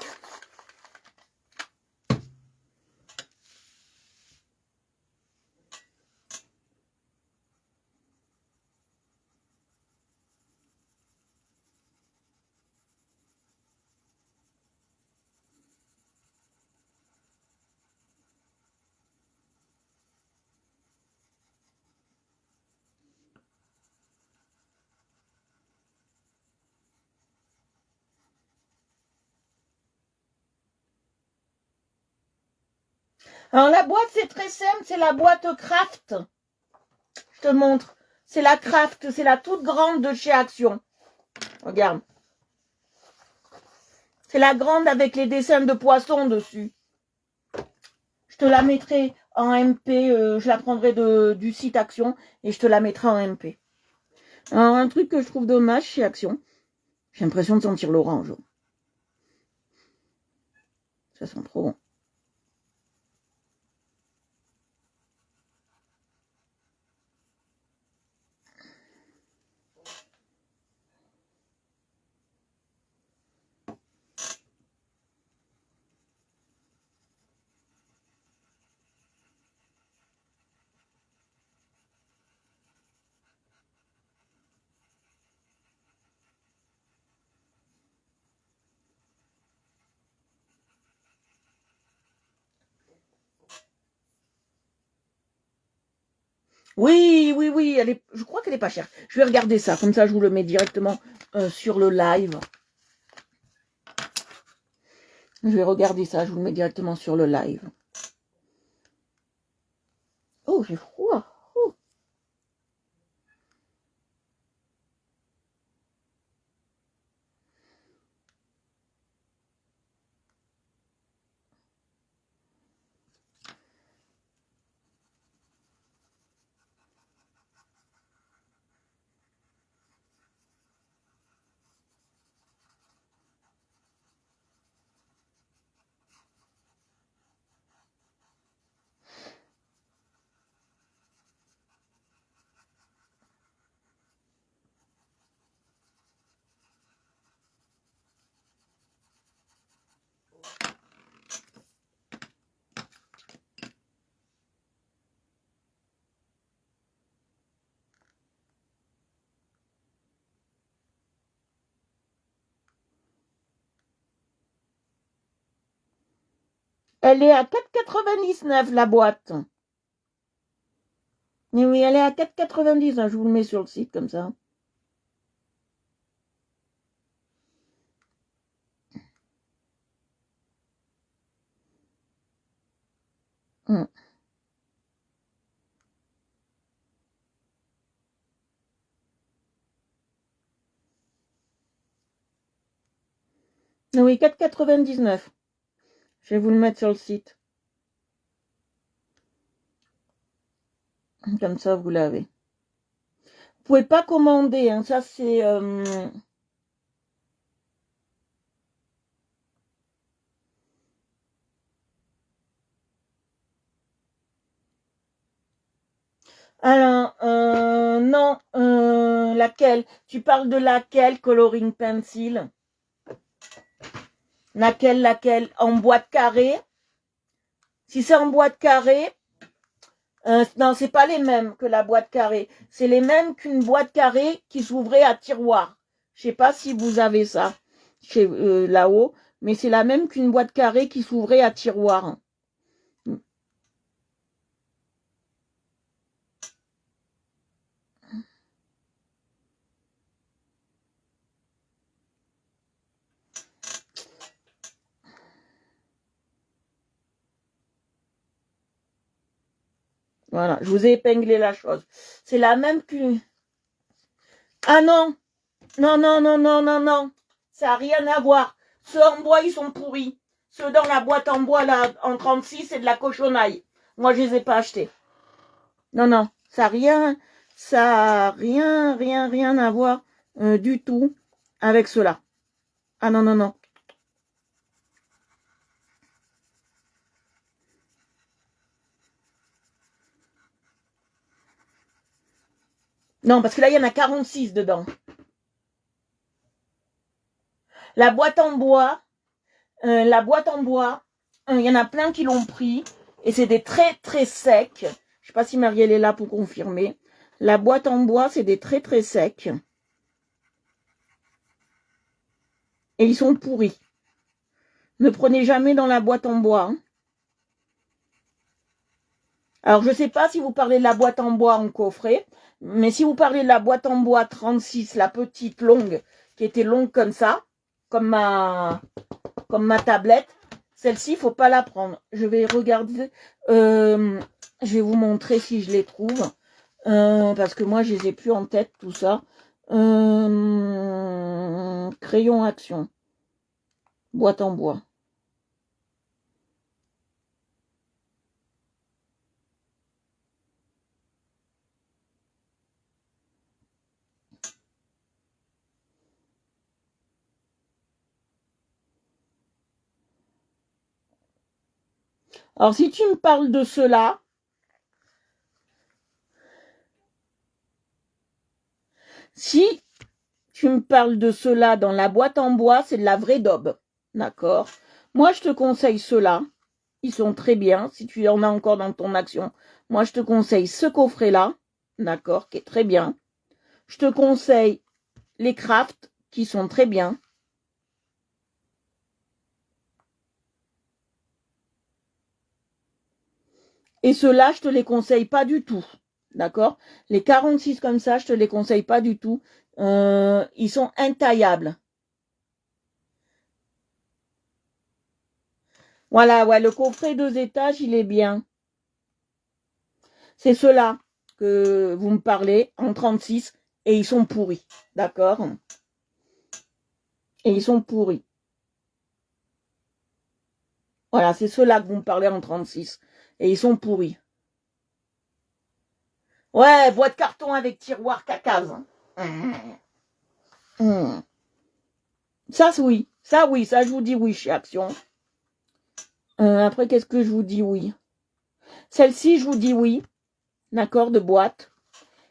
A: Alors la boîte, c'est très simple, c'est la boîte Craft. Je te montre. C'est la Craft, c'est la toute grande de chez Action. Regarde. C'est la grande avec les dessins de poissons dessus. Je te la mettrai en MP, je la prendrai du site Action et je te la mettrai en MP. Alors un truc que je trouve dommage chez Action, j'ai l'impression de sentir l'orange. Ça sent trop bon. Oui, oui, oui, je crois qu'elle est pas chère. Je vais regarder ça, comme ça je vous le mets directement sur le live. Je vais regarder ça, je vous le mets directement sur le live. Oh, j'ai froid. Oh. Elle est à 4,99 la boîte. Mais oui, elle est à 4,90. Hein, je vous le mets sur le site comme ça. Hum. Oui, 4,99. Je vais vous le mettre sur le site. Comme ça, vous l'avez. Vous pouvez pas commander. Hein, ça, c'est... Alors, non, laquelle? Tu parles de laquelle, coloring pencil? Laquelle? En boîte carrée? Si c'est en boîte carrée, non, c'est pas les mêmes que la boîte carrée. C'est les mêmes qu'une boîte carrée qui s'ouvrait à tiroir. Je sais pas si vous avez ça chez là-haut, mais c'est la même qu'une boîte carrée qui s'ouvrait à tiroir. Voilà, je vous ai épinglé la chose. C'est la même que... Ah non, non, non, non, non, non, non. Ça n'a rien à voir. Ceux en bois, ils sont pourris. Ceux dans la boîte en bois, là, en 36, c'est de la cochonnaille. Moi, je les ai pas achetés. Non, non, ça a rien à voir du tout avec cela. Ah non, non, non. Non, parce que là, il y en a 46 dedans. La boîte en bois, il y en a plein qui l'ont pris. Et c'est des très, très secs. Je sais pas si Marielle est là pour confirmer. La boîte en bois, c'est des très, très secs. Et ils sont pourris. Ne prenez jamais dans la boîte en bois. Hein. Alors, je ne sais pas si vous parlez de la boîte en bois en coffret, mais si vous parlez de la boîte en bois 36, la petite longue, qui était longue comme ça, comme ma tablette, celle-ci, il ne faut pas la prendre. Je vais regarder, je vais vous montrer si je les trouve, parce que moi, je les ai plus en tête, tout ça. Crayon action, boîte en bois. Alors, si tu me parles de cela, si tu me parles de cela dans la boîte en bois, c'est de la vraie daube. D'accord? Moi, je te conseille ceux-là. Ils sont très bien. Si tu en as encore dans ton action, moi, je te conseille ce coffret-là. D'accord? Qui est très bien. Je te conseille les crafts qui sont très bien. Et ceux-là, je te les conseille pas du tout. D'accord? Les 46 comme ça, je te les conseille pas du tout. Ils sont intaillables. Voilà, ouais, le coffret 2 étages, il est bien. C'est ceux-là que vous me parlez en 36 et ils sont pourris. D'accord? Et ils sont pourris. Voilà, c'est ceux-là que vous me parlez en 36 et ils sont pourris. Ouais, boîte carton avec tiroir cacaze. Ça, oui. Ça, oui. Ça, je vous dis oui chez Action. Après, qu'est-ce que je vous dis oui? Celle-ci, je vous dis oui. D'accord, de boîte.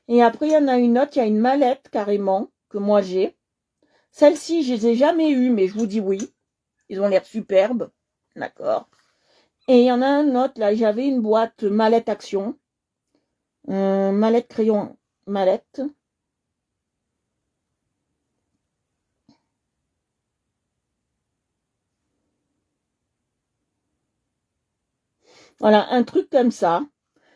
A: Et après, il y en a une autre, il y a une mallette carrément que moi j'ai. Celle-ci, je les ai jamais eues, mais je vous dis oui. Ils ont l'air superbes. D'accord. Et il y en a un autre, là, j'avais une boîte mallette action. Mallette crayon, mallette. Voilà, un truc comme ça.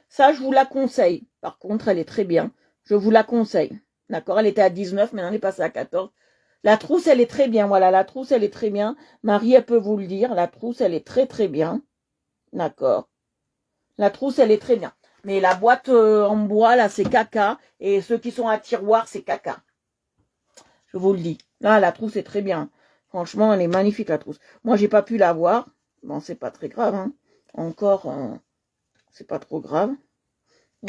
A: Ça, je vous la conseille. Par contre, elle est très bien. Je vous la conseille. D'accord? Elle était à 19, maintenant elle est passée à 14. La trousse, elle est très bien. Voilà, la trousse, elle est très bien. Marie, elle peut vous le dire. La trousse, elle est très, très bien. D'accord? La trousse, elle est très bien. Mais la boîte en bois, là, c'est caca. Et ceux qui sont à tiroir, c'est caca. Je vous le dis. Là, la trousse est très bien. Franchement, elle est magnifique, la trousse. Moi, j'ai pas pu la voir. Bon, c'est pas très grave. Hein. Encore, c'est pas trop grave.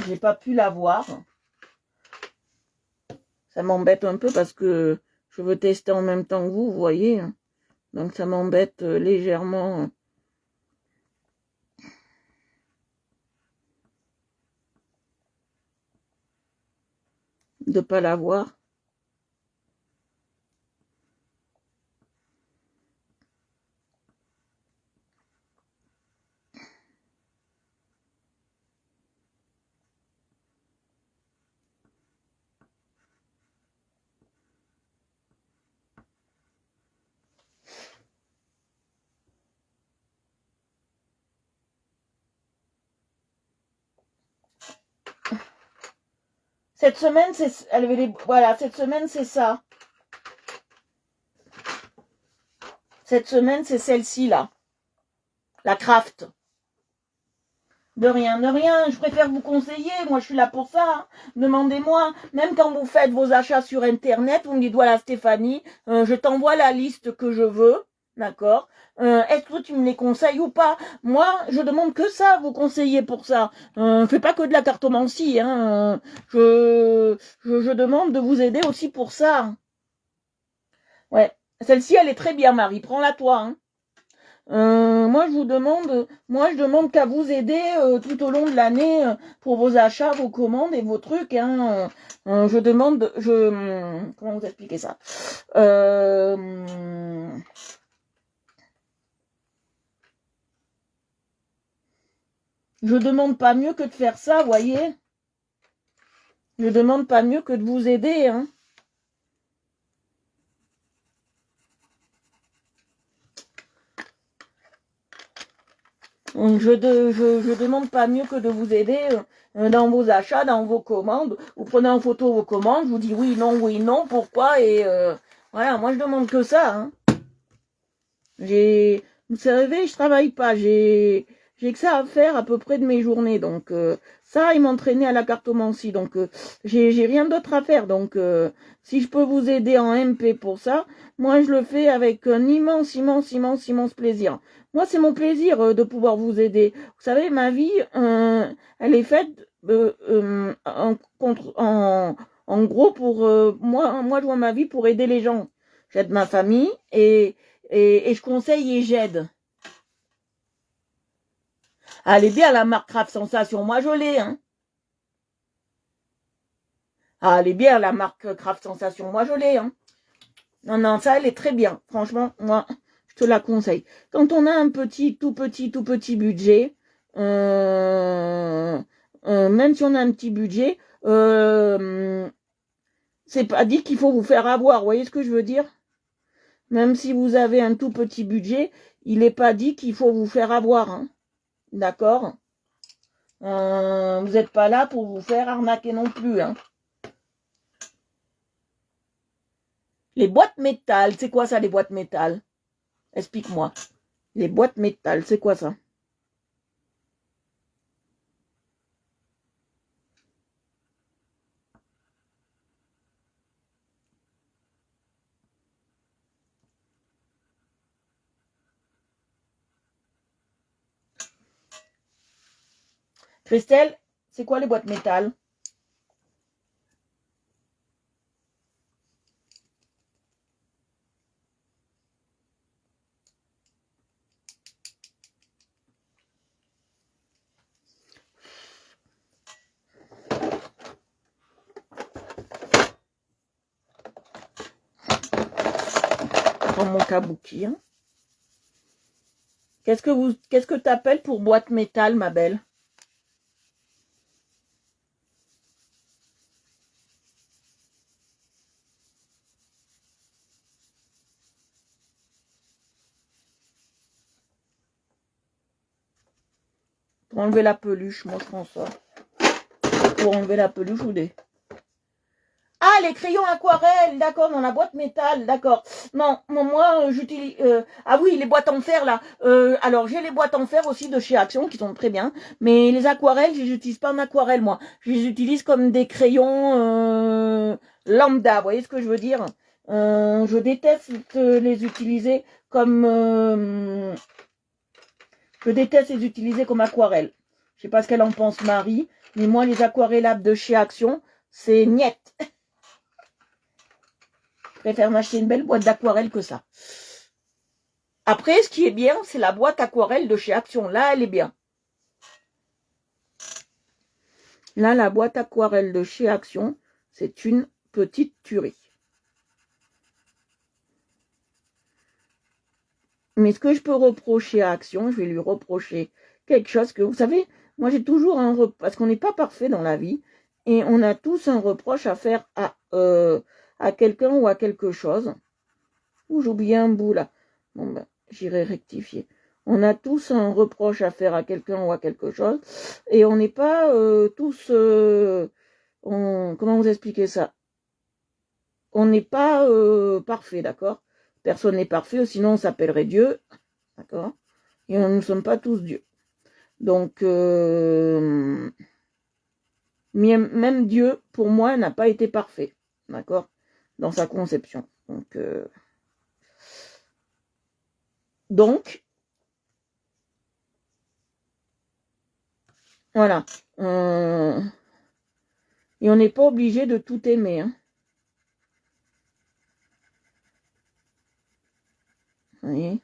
A: J'ai pas pu la voir. Ça m'embête un peu parce que je veux tester en même temps que vous voyez. Donc, ça m'embête légèrement. De pas la voir. Cette semaine, c'est, voilà, cette semaine, c'est ça. Cette semaine, c'est celle-ci, là. La craft. De rien, de rien. Je préfère vous conseiller. Moi, je suis là pour ça. Hein. Demandez-moi. Même quand vous faites vos achats sur Internet, vous me dites, voilà, Stéphanie, je t'envoie la liste que je veux. D'accord. Est-ce que tu me les conseilles ou pas? Moi, je demande que ça, vous conseiller pour ça. Fais pas que de la cartomancie. Hein. Je demande de vous aider aussi pour ça. Ouais. Celle-ci, elle est très bien, Marie. Prends-la toi. Hein. Moi, je demande qu'à vous aider tout au long de l'année pour vos achats, vos commandes et vos trucs. Hein. Comment vous expliquer ça? Je demande pas mieux que de faire ça, voyez. Je demande pas mieux que de vous aider. Hein. Je demande pas mieux que de vous aider dans vos achats, dans vos commandes. Vous prenez en photo vos commandes, je vous dis oui, non, pourquoi, et voilà, moi je demande que ça. Hein. Vous savez, je travaille pas, j'ai que ça à faire à peu près de mes journées, donc ça, il m'entraînait à la cartomancie, donc j'ai rien d'autre à faire, donc si je peux vous aider en MP pour ça, moi je le fais avec un immense plaisir. Moi, c'est mon plaisir de pouvoir vous aider. Vous savez, ma vie, elle est faite en gros pour moi, je vois ma vie pour aider les gens. J'aide ma famille et je conseille et j'aide. Elle est bien la marque Craft Sensation, moi je l'ai. Hein. Elle est bien la marque Craft Sensation, moi je l'ai. Hein. Non, ça elle est très bien. Franchement, moi, je te la conseille. Quand on a un tout petit budget, même si on a un petit budget, c'est pas dit qu'il faut vous faire avoir. Vous voyez ce que je veux dire? Même si vous avez un tout petit budget, il n'est pas dit qu'il faut vous faire avoir. Hein. D'accord? Vous n'êtes pas là pour vous faire arnaquer non plus. Hein. Les boîtes métal, c'est quoi ça, les boîtes métal? Explique-moi. Les boîtes métal, c'est quoi ça? Christelle, c'est quoi les boîtes métal? Dans mon kabuki. Hein. Qu'est-ce que t'appelles pour boîte métal, ma belle? Pour enlever la peluche, moi je prends ça. Pour enlever la peluche ou des... Ah, les crayons aquarelles, d'accord, dans la boîte métal, d'accord. Non, moi, j'utilise... ah oui, les boîtes en fer, là. Alors, j'ai les boîtes en fer aussi de chez Action, qui sont très bien. Mais les aquarelles, je les utilise pas en aquarelle, moi. Je les utilise comme des crayons lambda, vous voyez ce que je veux dire? Je déteste les utiliser comme... je déteste les utiliser comme aquarelle. Je sais pas ce qu'elle en pense, Marie. Mais moi, les aquarellables de chez Action, c'est niet. Je préfère m'acheter une belle boîte d'aquarelle que ça. Après, ce qui est bien, c'est la boîte aquarelle de chez Action. Là, elle est bien. Là, la boîte aquarelle de chez Action, c'est une petite tuerie. Mais ce que je peux reprocher à Action, je vais lui reprocher quelque chose que, vous savez, moi j'ai toujours un reproche, parce qu'on n'est pas parfait dans la vie, et on a tous un reproche à faire à quelqu'un ou à quelque chose. Ouh, j'ai oublié un bout là. Bon ben, j'irai rectifier. On a tous un reproche à faire à quelqu'un ou à quelque chose, et on n'est pas tous... comment vous expliquer ça? On n'est pas parfait, d'accord? Personne n'est parfait, sinon on s'appellerait Dieu, d'accord? Et nous ne sommes pas tous Dieu. Donc, même Dieu, pour moi, n'a pas été parfait, d'accord, dans sa conception. Donc voilà. Et on n'est pas obligé de tout aimer. Hein. Vous voyez ?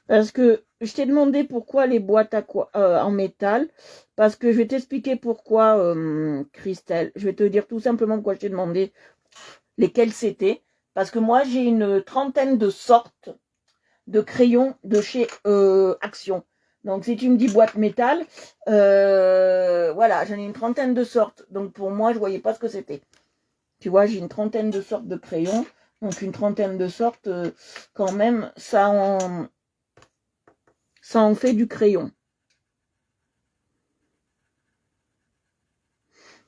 A: Parce que je t'ai demandé pourquoi les boîtes en métal. Parce que je vais t'expliquer pourquoi, Christelle. Je vais te dire tout simplement pourquoi je t'ai demandé lesquels c'était. Parce que moi, j'ai une trentaine de sortes de crayons de chez Action. Donc, si tu me dis boîte métal, voilà, j'en ai une trentaine de sortes. Donc, pour moi, je voyais pas ce que c'était. Tu vois, j'ai une trentaine de sortes de crayons. Donc, une trentaine de sortes, quand même, ça en fait du crayon.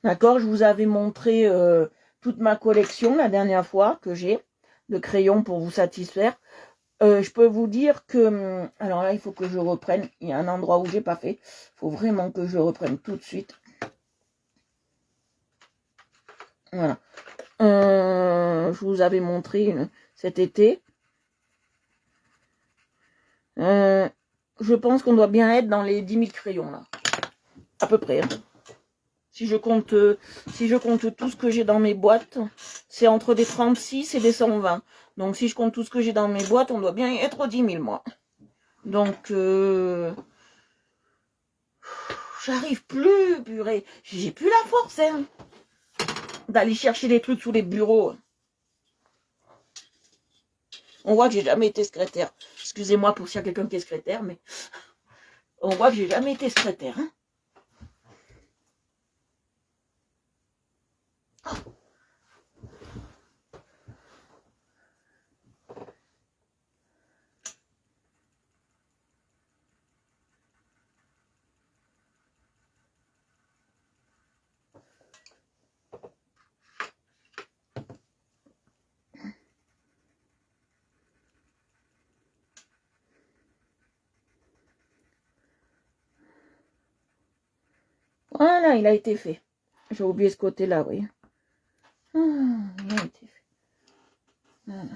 A: D'accord, je vous avais montré toute ma collection la dernière fois que j'ai de crayons pour vous satisfaire. Je peux vous dire que... Alors là, il faut que je reprenne. Il y a un endroit où j'ai pas fait. Il faut vraiment que je reprenne tout de suite. Voilà. Je vous avais montré cet été. Je pense qu'on doit bien être dans les 10 000 crayons, là. À peu près. Hein. Si je compte tout ce que j'ai dans mes boîtes, c'est entre des 36 et des 120. Donc, si je compte tout ce que j'ai dans mes boîtes, on doit bien être aux 10 000, moi. Donc, j'arrive plus, purée. J'ai plus la force, hein, d'aller chercher des trucs sous les bureaux. On voit que j'ai jamais été secrétaire. Excusez-moi pour s'il y a quelqu'un qui est secrétaire, mais on voit que j'ai jamais été secrétaire. Hein. Voilà, il a été fait. J'ai oublié ce côté-là, oui. Il a été fait. Voilà.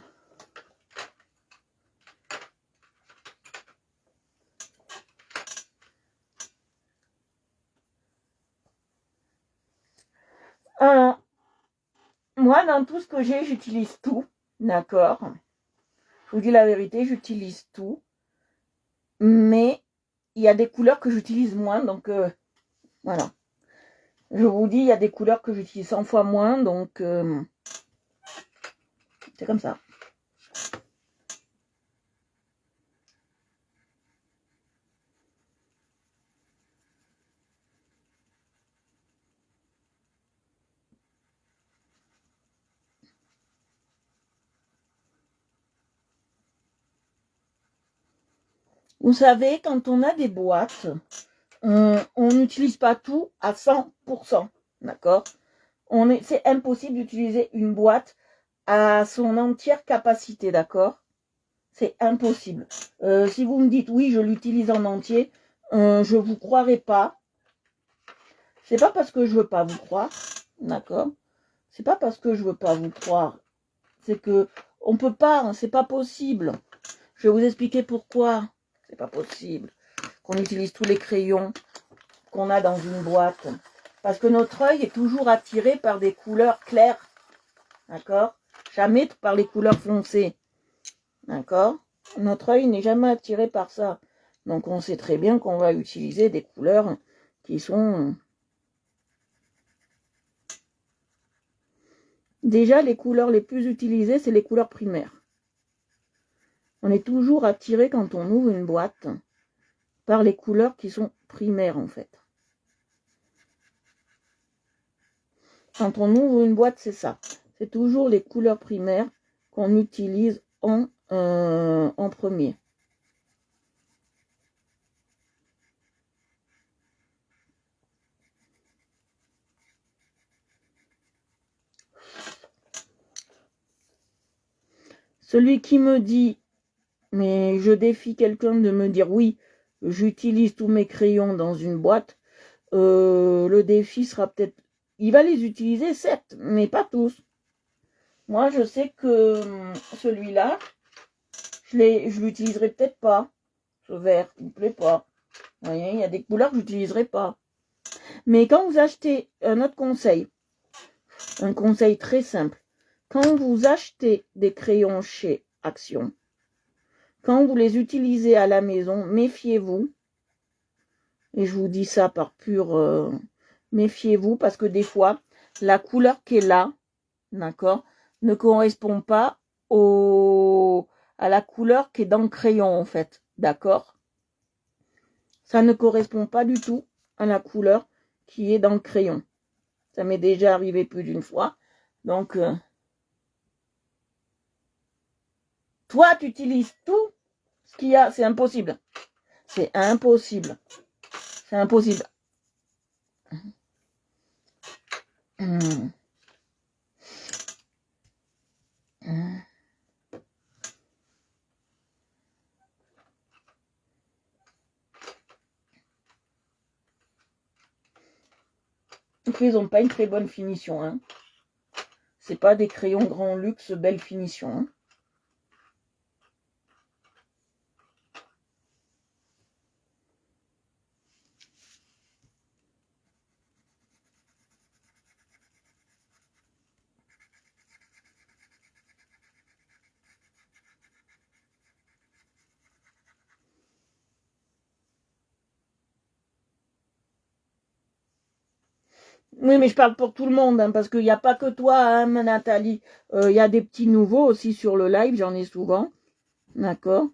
A: Alors, moi, dans tout ce que j'ai, j'utilise tout. D'accord. Je vous dis la vérité, j'utilise tout. Mais il y a des couleurs que j'utilise moins, donc voilà. Je vous dis, il y a des couleurs que j'utilise 100 fois moins, donc c'est comme ça. Vous savez, quand on a des boîtes, on n'utilise pas tout à 100%, d'accord ? C'est impossible d'utiliser une boîte à son entière capacité, d'accord ? C'est impossible. Si vous me dites oui, je l'utilise en entier, je vous croirai pas. C'est pas parce que je veux pas vous croire, d'accord ? C'est pas parce que je veux pas vous croire. C'est que on peut pas, hein, c'est pas possible. Je vais vous expliquer pourquoi. C'est pas possible qu'on utilise tous les crayons qu'on a dans une boîte. Parce que notre œil est toujours attiré par des couleurs claires. D'accord ? Jamais par les couleurs foncées. D'accord ? Notre œil n'est jamais attiré par ça. Donc on sait très bien qu'on va utiliser des couleurs qui sont... Déjà, les couleurs les plus utilisées, c'est les couleurs primaires. On est toujours attiré quand on ouvre une boîte par les couleurs qui sont primaires en fait. Quand on ouvre une boîte, c'est ça. C'est toujours les couleurs primaires qu'on utilise en premier. Celui qui me dit, mais je défie quelqu'un de me dire oui, j'utilise tous mes crayons dans une boîte, le défi sera peut-être... Il va les utiliser, certes, mais pas tous. Moi, je sais que celui-là, je l'utiliserai peut-être pas. Ce vert, il me plaît pas. Vous voyez, il y a des couleurs que j'utiliserai pas. Mais quand vous achetez, un autre conseil, un conseil très simple, quand vous achetez des crayons chez Action, quand vous les utilisez à la maison, méfiez-vous. Et je vous dis ça par pur... méfiez-vous parce que des fois, la couleur qui est là, d'accord, ne correspond pas à la couleur qui est dans le crayon, en fait. D'accord? Ça ne correspond pas du tout à la couleur qui est dans le crayon. Ça m'est déjà arrivé plus d'une fois. Donc, toi, tu utilises tout ce qu'il y a. C'est impossible. C'est impossible. C'est impossible. Ils n'ont pas une très bonne finition. Hein. C'est pas des crayons grand luxe, belle finition. Hein. Oui, mais je parle pour tout le monde, hein, parce qu'il n'y a pas que toi, hein, Nathalie. Il y a des petits nouveaux aussi sur le live, j'en ai souvent. D'accord?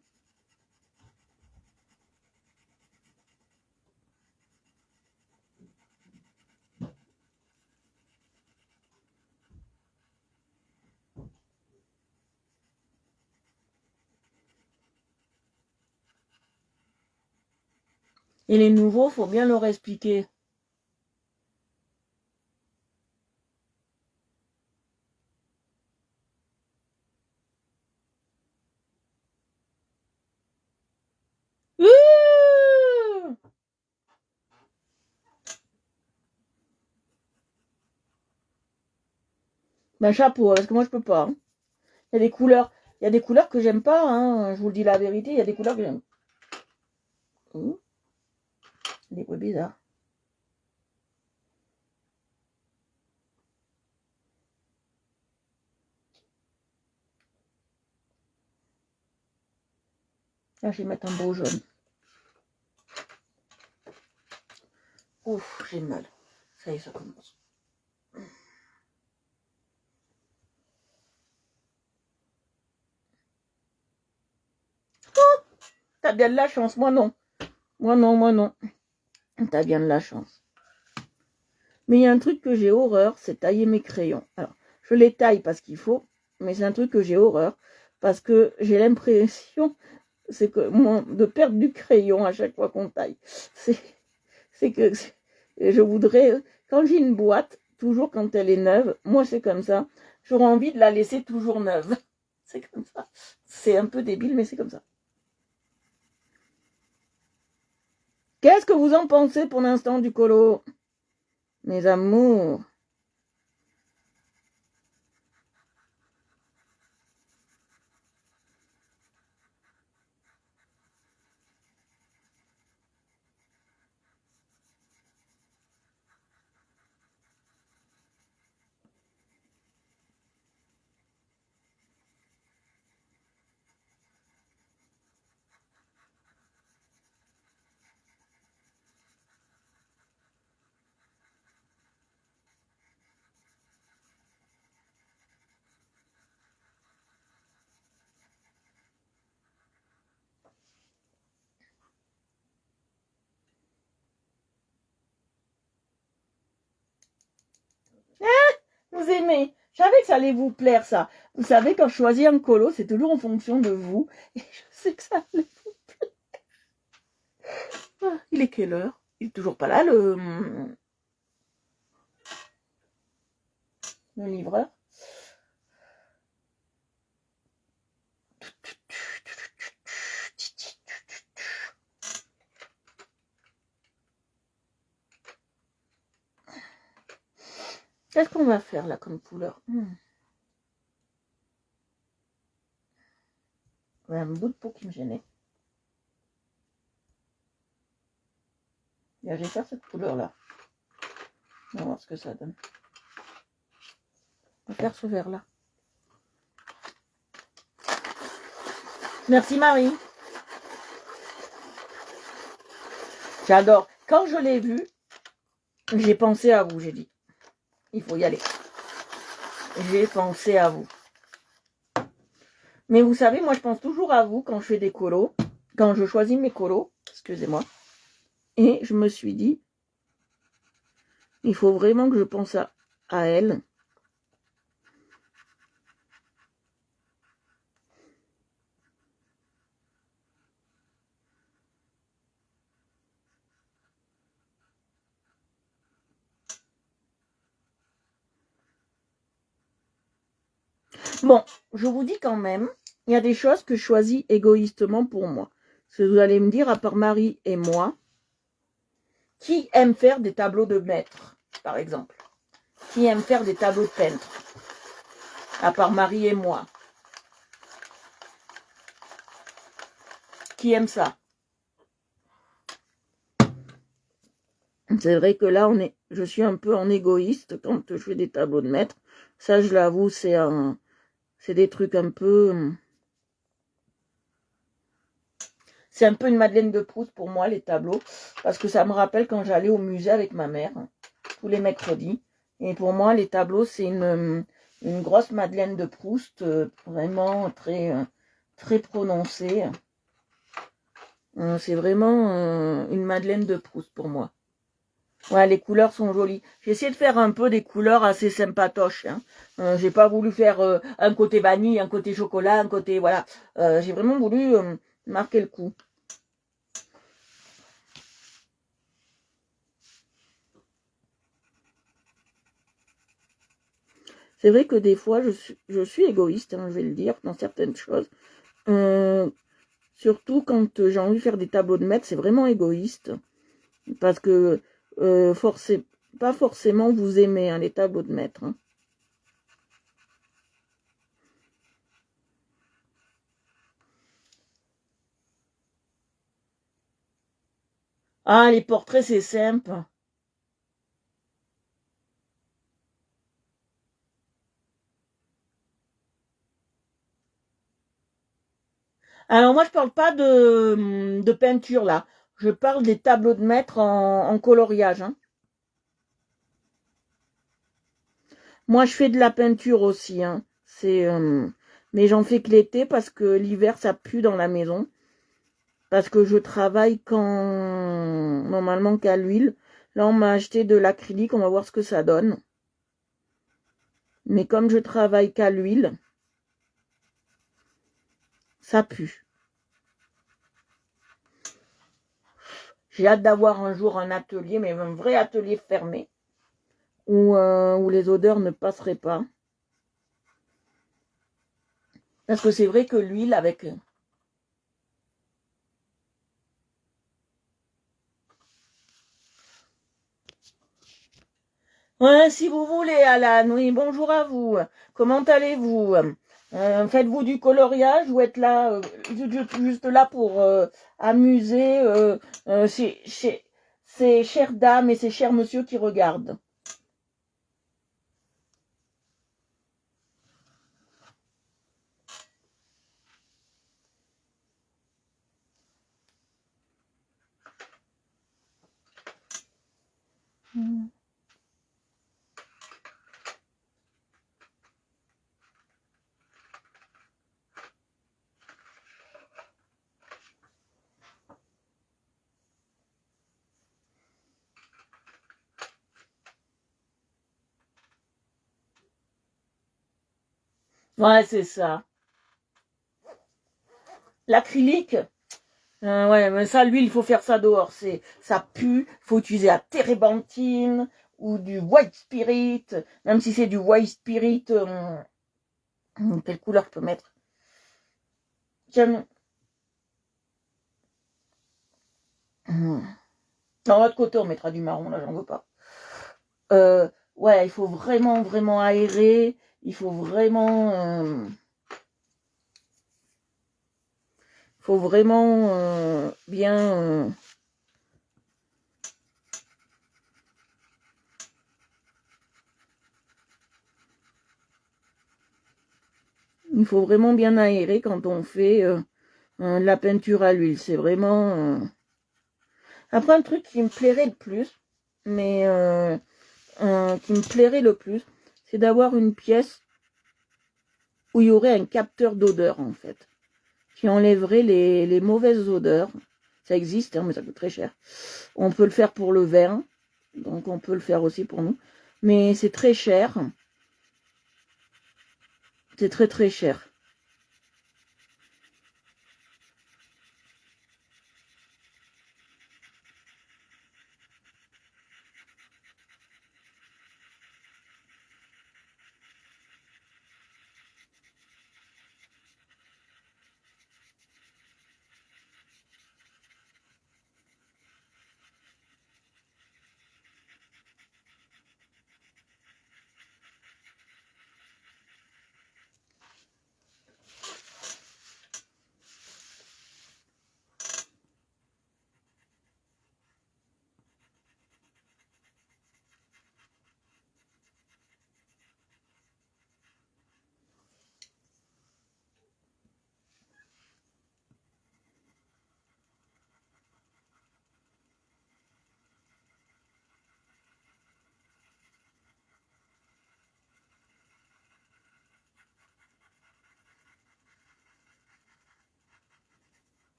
A: Et les nouveaux, faut bien leur expliquer. Ben chapeau, parce que moi je peux pas. Hein. Il y a des couleurs que j'aime pas, hein. Je vous le dis la vérité, il y a des couleurs que j'aime. Des bruits bizarres. Là, je vais mettre un beau jaune. Ouf, j'ai mal. Ça y est, ça commence. Oh, t'as bien de la chance, moi non. Moi non. T'as bien de la chance. Mais il y a un truc que j'ai horreur, c'est tailler mes crayons. Alors, je les taille parce qu'il faut, mais c'est un truc que j'ai horreur. Parce que j'ai l'impression, c'est que de perdre du crayon à chaque fois qu'on taille. C'est que je voudrais, quand j'ai une boîte, toujours quand elle est neuve, moi c'est comme ça, j'aurais envie de la laisser toujours neuve. C'est comme ça. C'est un peu débile, mais c'est comme ça. Qu'est-ce que vous en pensez pour l'instant du colo, mes amours? Vous aimez. Je savais que ça allait vous plaire, ça. Vous savez, quand je choisis un colo, c'est toujours en fonction de vous. Et je sais que ça allait vous plaire. Ah, il est quelle heure? Il est toujours pas là, le livreur. Qu'est-ce qu'on va faire là comme couleur? Un bout de peau qui me gênait. Et je vais faire cette couleur là. On va voir ce que ça donne. On va faire ce vert là. Merci Marie. J'adore. Quand je l'ai vu, j'ai pensé à vous, j'ai dit. Il faut y aller. J'ai pensé à vous. Mais vous savez, moi je pense toujours à vous quand je fais des colos. Quand je choisis mes colos. Excusez-moi. Et je me suis dit, il faut vraiment que je pense à elle. Bon, je vous dis quand même, il y a des choses que je choisis égoïstement pour moi. Parce que vous allez me dire, à part Marie et moi, qui aime faire des tableaux de maître, par exemple? Qui aime faire des tableaux de peintre? À part Marie et moi. Qui aime ça? C'est vrai que là, je suis un peu en égoïste quand je fais des tableaux de maître. Ça, je l'avoue, c'est des trucs un peu... C'est un peu une Madeleine de Proust pour moi, les tableaux. Parce que ça me rappelle quand j'allais au musée avec ma mère, tous les mercredis. Et pour moi, les tableaux, c'est une grosse Madeleine de Proust, vraiment très, très prononcée. C'est vraiment une Madeleine de Proust pour moi. Ouais, les couleurs sont jolies. J'ai essayé de faire un peu des couleurs assez sympatoches. J'ai pas voulu faire un côté vanille, un côté chocolat, un côté... Voilà. J'ai vraiment voulu marquer le coup. C'est vrai que des fois, je suis égoïste, je vais le dire, dans certaines choses. Surtout quand j'ai envie de faire des tableaux de maître, c'est vraiment égoïste. Parce que pas forcément vous aimez les tableaux de maître. Ah, les portraits, c'est simple. Alors moi, je parle pas de peinture, là. Je parle des tableaux de maître en coloriage. Moi, je fais de la peinture aussi. Mais j'en fais que l'été parce que l'hiver, ça pue dans la maison. Parce que je travaille normalement qu'à l'huile. Là, on m'a acheté de l'acrylique. On va voir ce que ça donne. Mais comme je travaille qu'à l'huile, ça pue. J'ai hâte d'avoir un jour un atelier, mais un vrai atelier fermé, où les odeurs ne passeraient pas. Parce que c'est vrai que l'huile avec... Ouais, si vous voulez, Alan, oui, bonjour à vous. Comment allez-vous? Faites-vous du coloriage ou êtes là, juste là pour amuser ces chères dames et ces chers messieurs qui regardent? Ouais, c'est ça. L'acrylique, ouais, mais ça, l'huile, il faut faire ça dehors. Ça pue. Il faut utiliser la térébenthine ou du white spirit. Même si c'est du white spirit, quelle couleur je peux mettre? J'aime... Dans l'autre côté, on mettra du marron, là, j'en veux pas. Ouais, il faut vraiment, vraiment aérer. Il faut vraiment... bien... il faut vraiment bien aérer quand on fait la peinture à l'huile. C'est vraiment... Après, un truc qui me plairait le plus, mais qui me plairait le plus, c'est d'avoir une pièce où il y aurait un capteur d'odeur, en fait, qui enlèverait les mauvaises odeurs. Ça existe, hein, mais ça coûte très cher. On peut le faire pour le vin, donc on peut le faire aussi pour nous. Mais c'est très cher. C'est très très cher.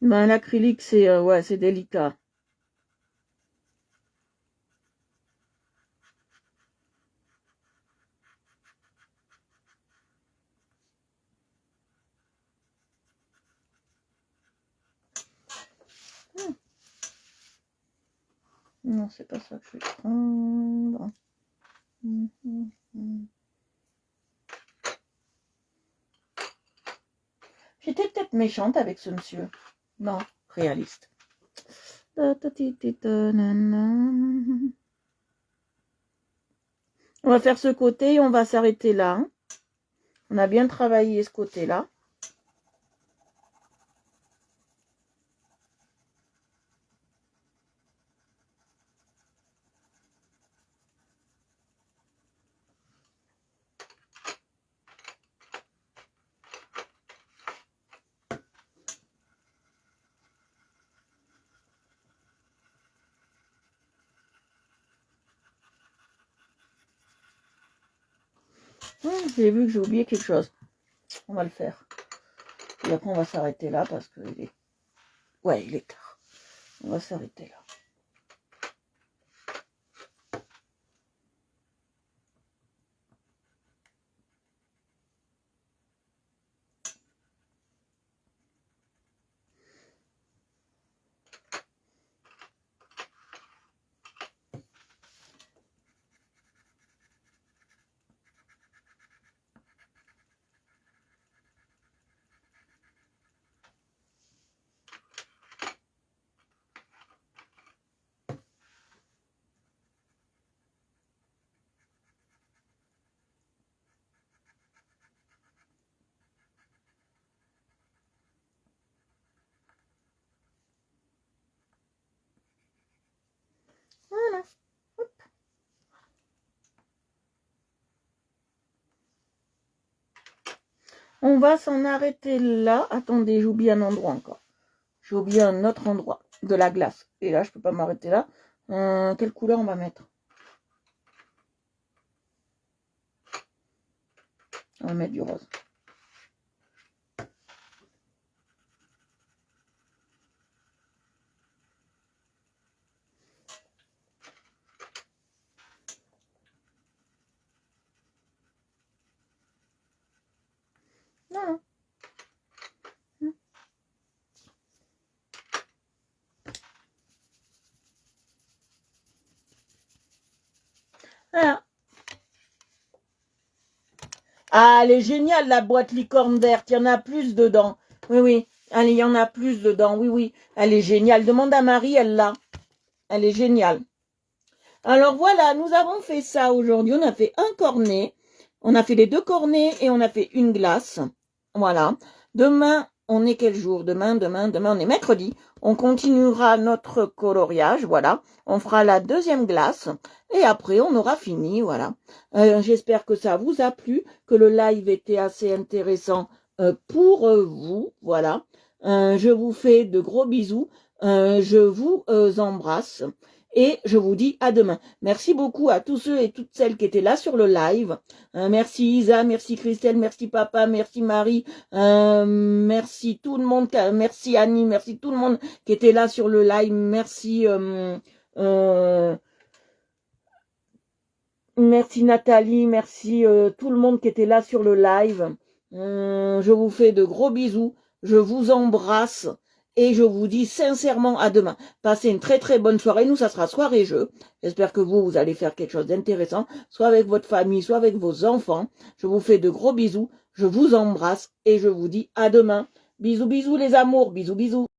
A: Ben, l'acrylique, c'est ouais, c'est délicat. Non, c'est pas ça que je vais prendre. J'étais peut-être méchante avec ce monsieur. Non, réaliste. On va faire ce côté et on va s'arrêter là. On a bien travaillé ce côté-là. J'ai vu que j'ai oublié quelque chose. On va le faire. Et après, on va s'arrêter là parce que il est... Ouais, il est tard. On va s'arrêter là. Voilà. Hop. On va s'en arrêter là. Attendez, j'oublie un endroit encore. J'ai oublié un autre endroit de la glace. Et là, je peux pas m'arrêter là. Quelle couleur on va mettre? On va mettre du rose. Non. Voilà. Ah, elle est géniale, la boîte licorne verte. Il y en a plus dedans. Oui, oui. Allez, il y en a plus dedans. Oui, oui. Elle est géniale. Demande à Marie, elle l'a. Elle est géniale. Alors voilà, nous avons fait ça aujourd'hui. On a fait un cornet. On a fait les 2 cornets et on a fait une glace. Voilà. Demain, on est quel jour? Demain, on est mercredi. On continuera notre coloriage. Voilà. On fera la 2e glace. Et après, on aura fini. Voilà. J'espère que ça vous a plu, que le live était assez intéressant pour vous. Voilà. Je vous fais de gros bisous. Je vous embrasse. Et je vous dis à demain. Merci beaucoup à tous ceux et toutes celles qui étaient là sur le live. Merci Isa, merci Christelle, merci Papa, merci Marie, merci tout le monde, merci Annie, merci tout le monde qui était là sur le live. Merci, merci Nathalie, merci tout le monde qui était là sur le live. Je vous fais de gros bisous, je vous embrasse. Et je vous dis sincèrement à demain. Passez une très très bonne soirée. Nous, ça sera soirée-jeu. J'espère que vous allez faire quelque chose d'intéressant, soit avec votre famille, soit avec vos enfants. Je vous fais de gros bisous. Je vous embrasse et je vous dis à demain. Bisous, bisous les amours. Bisous, bisous.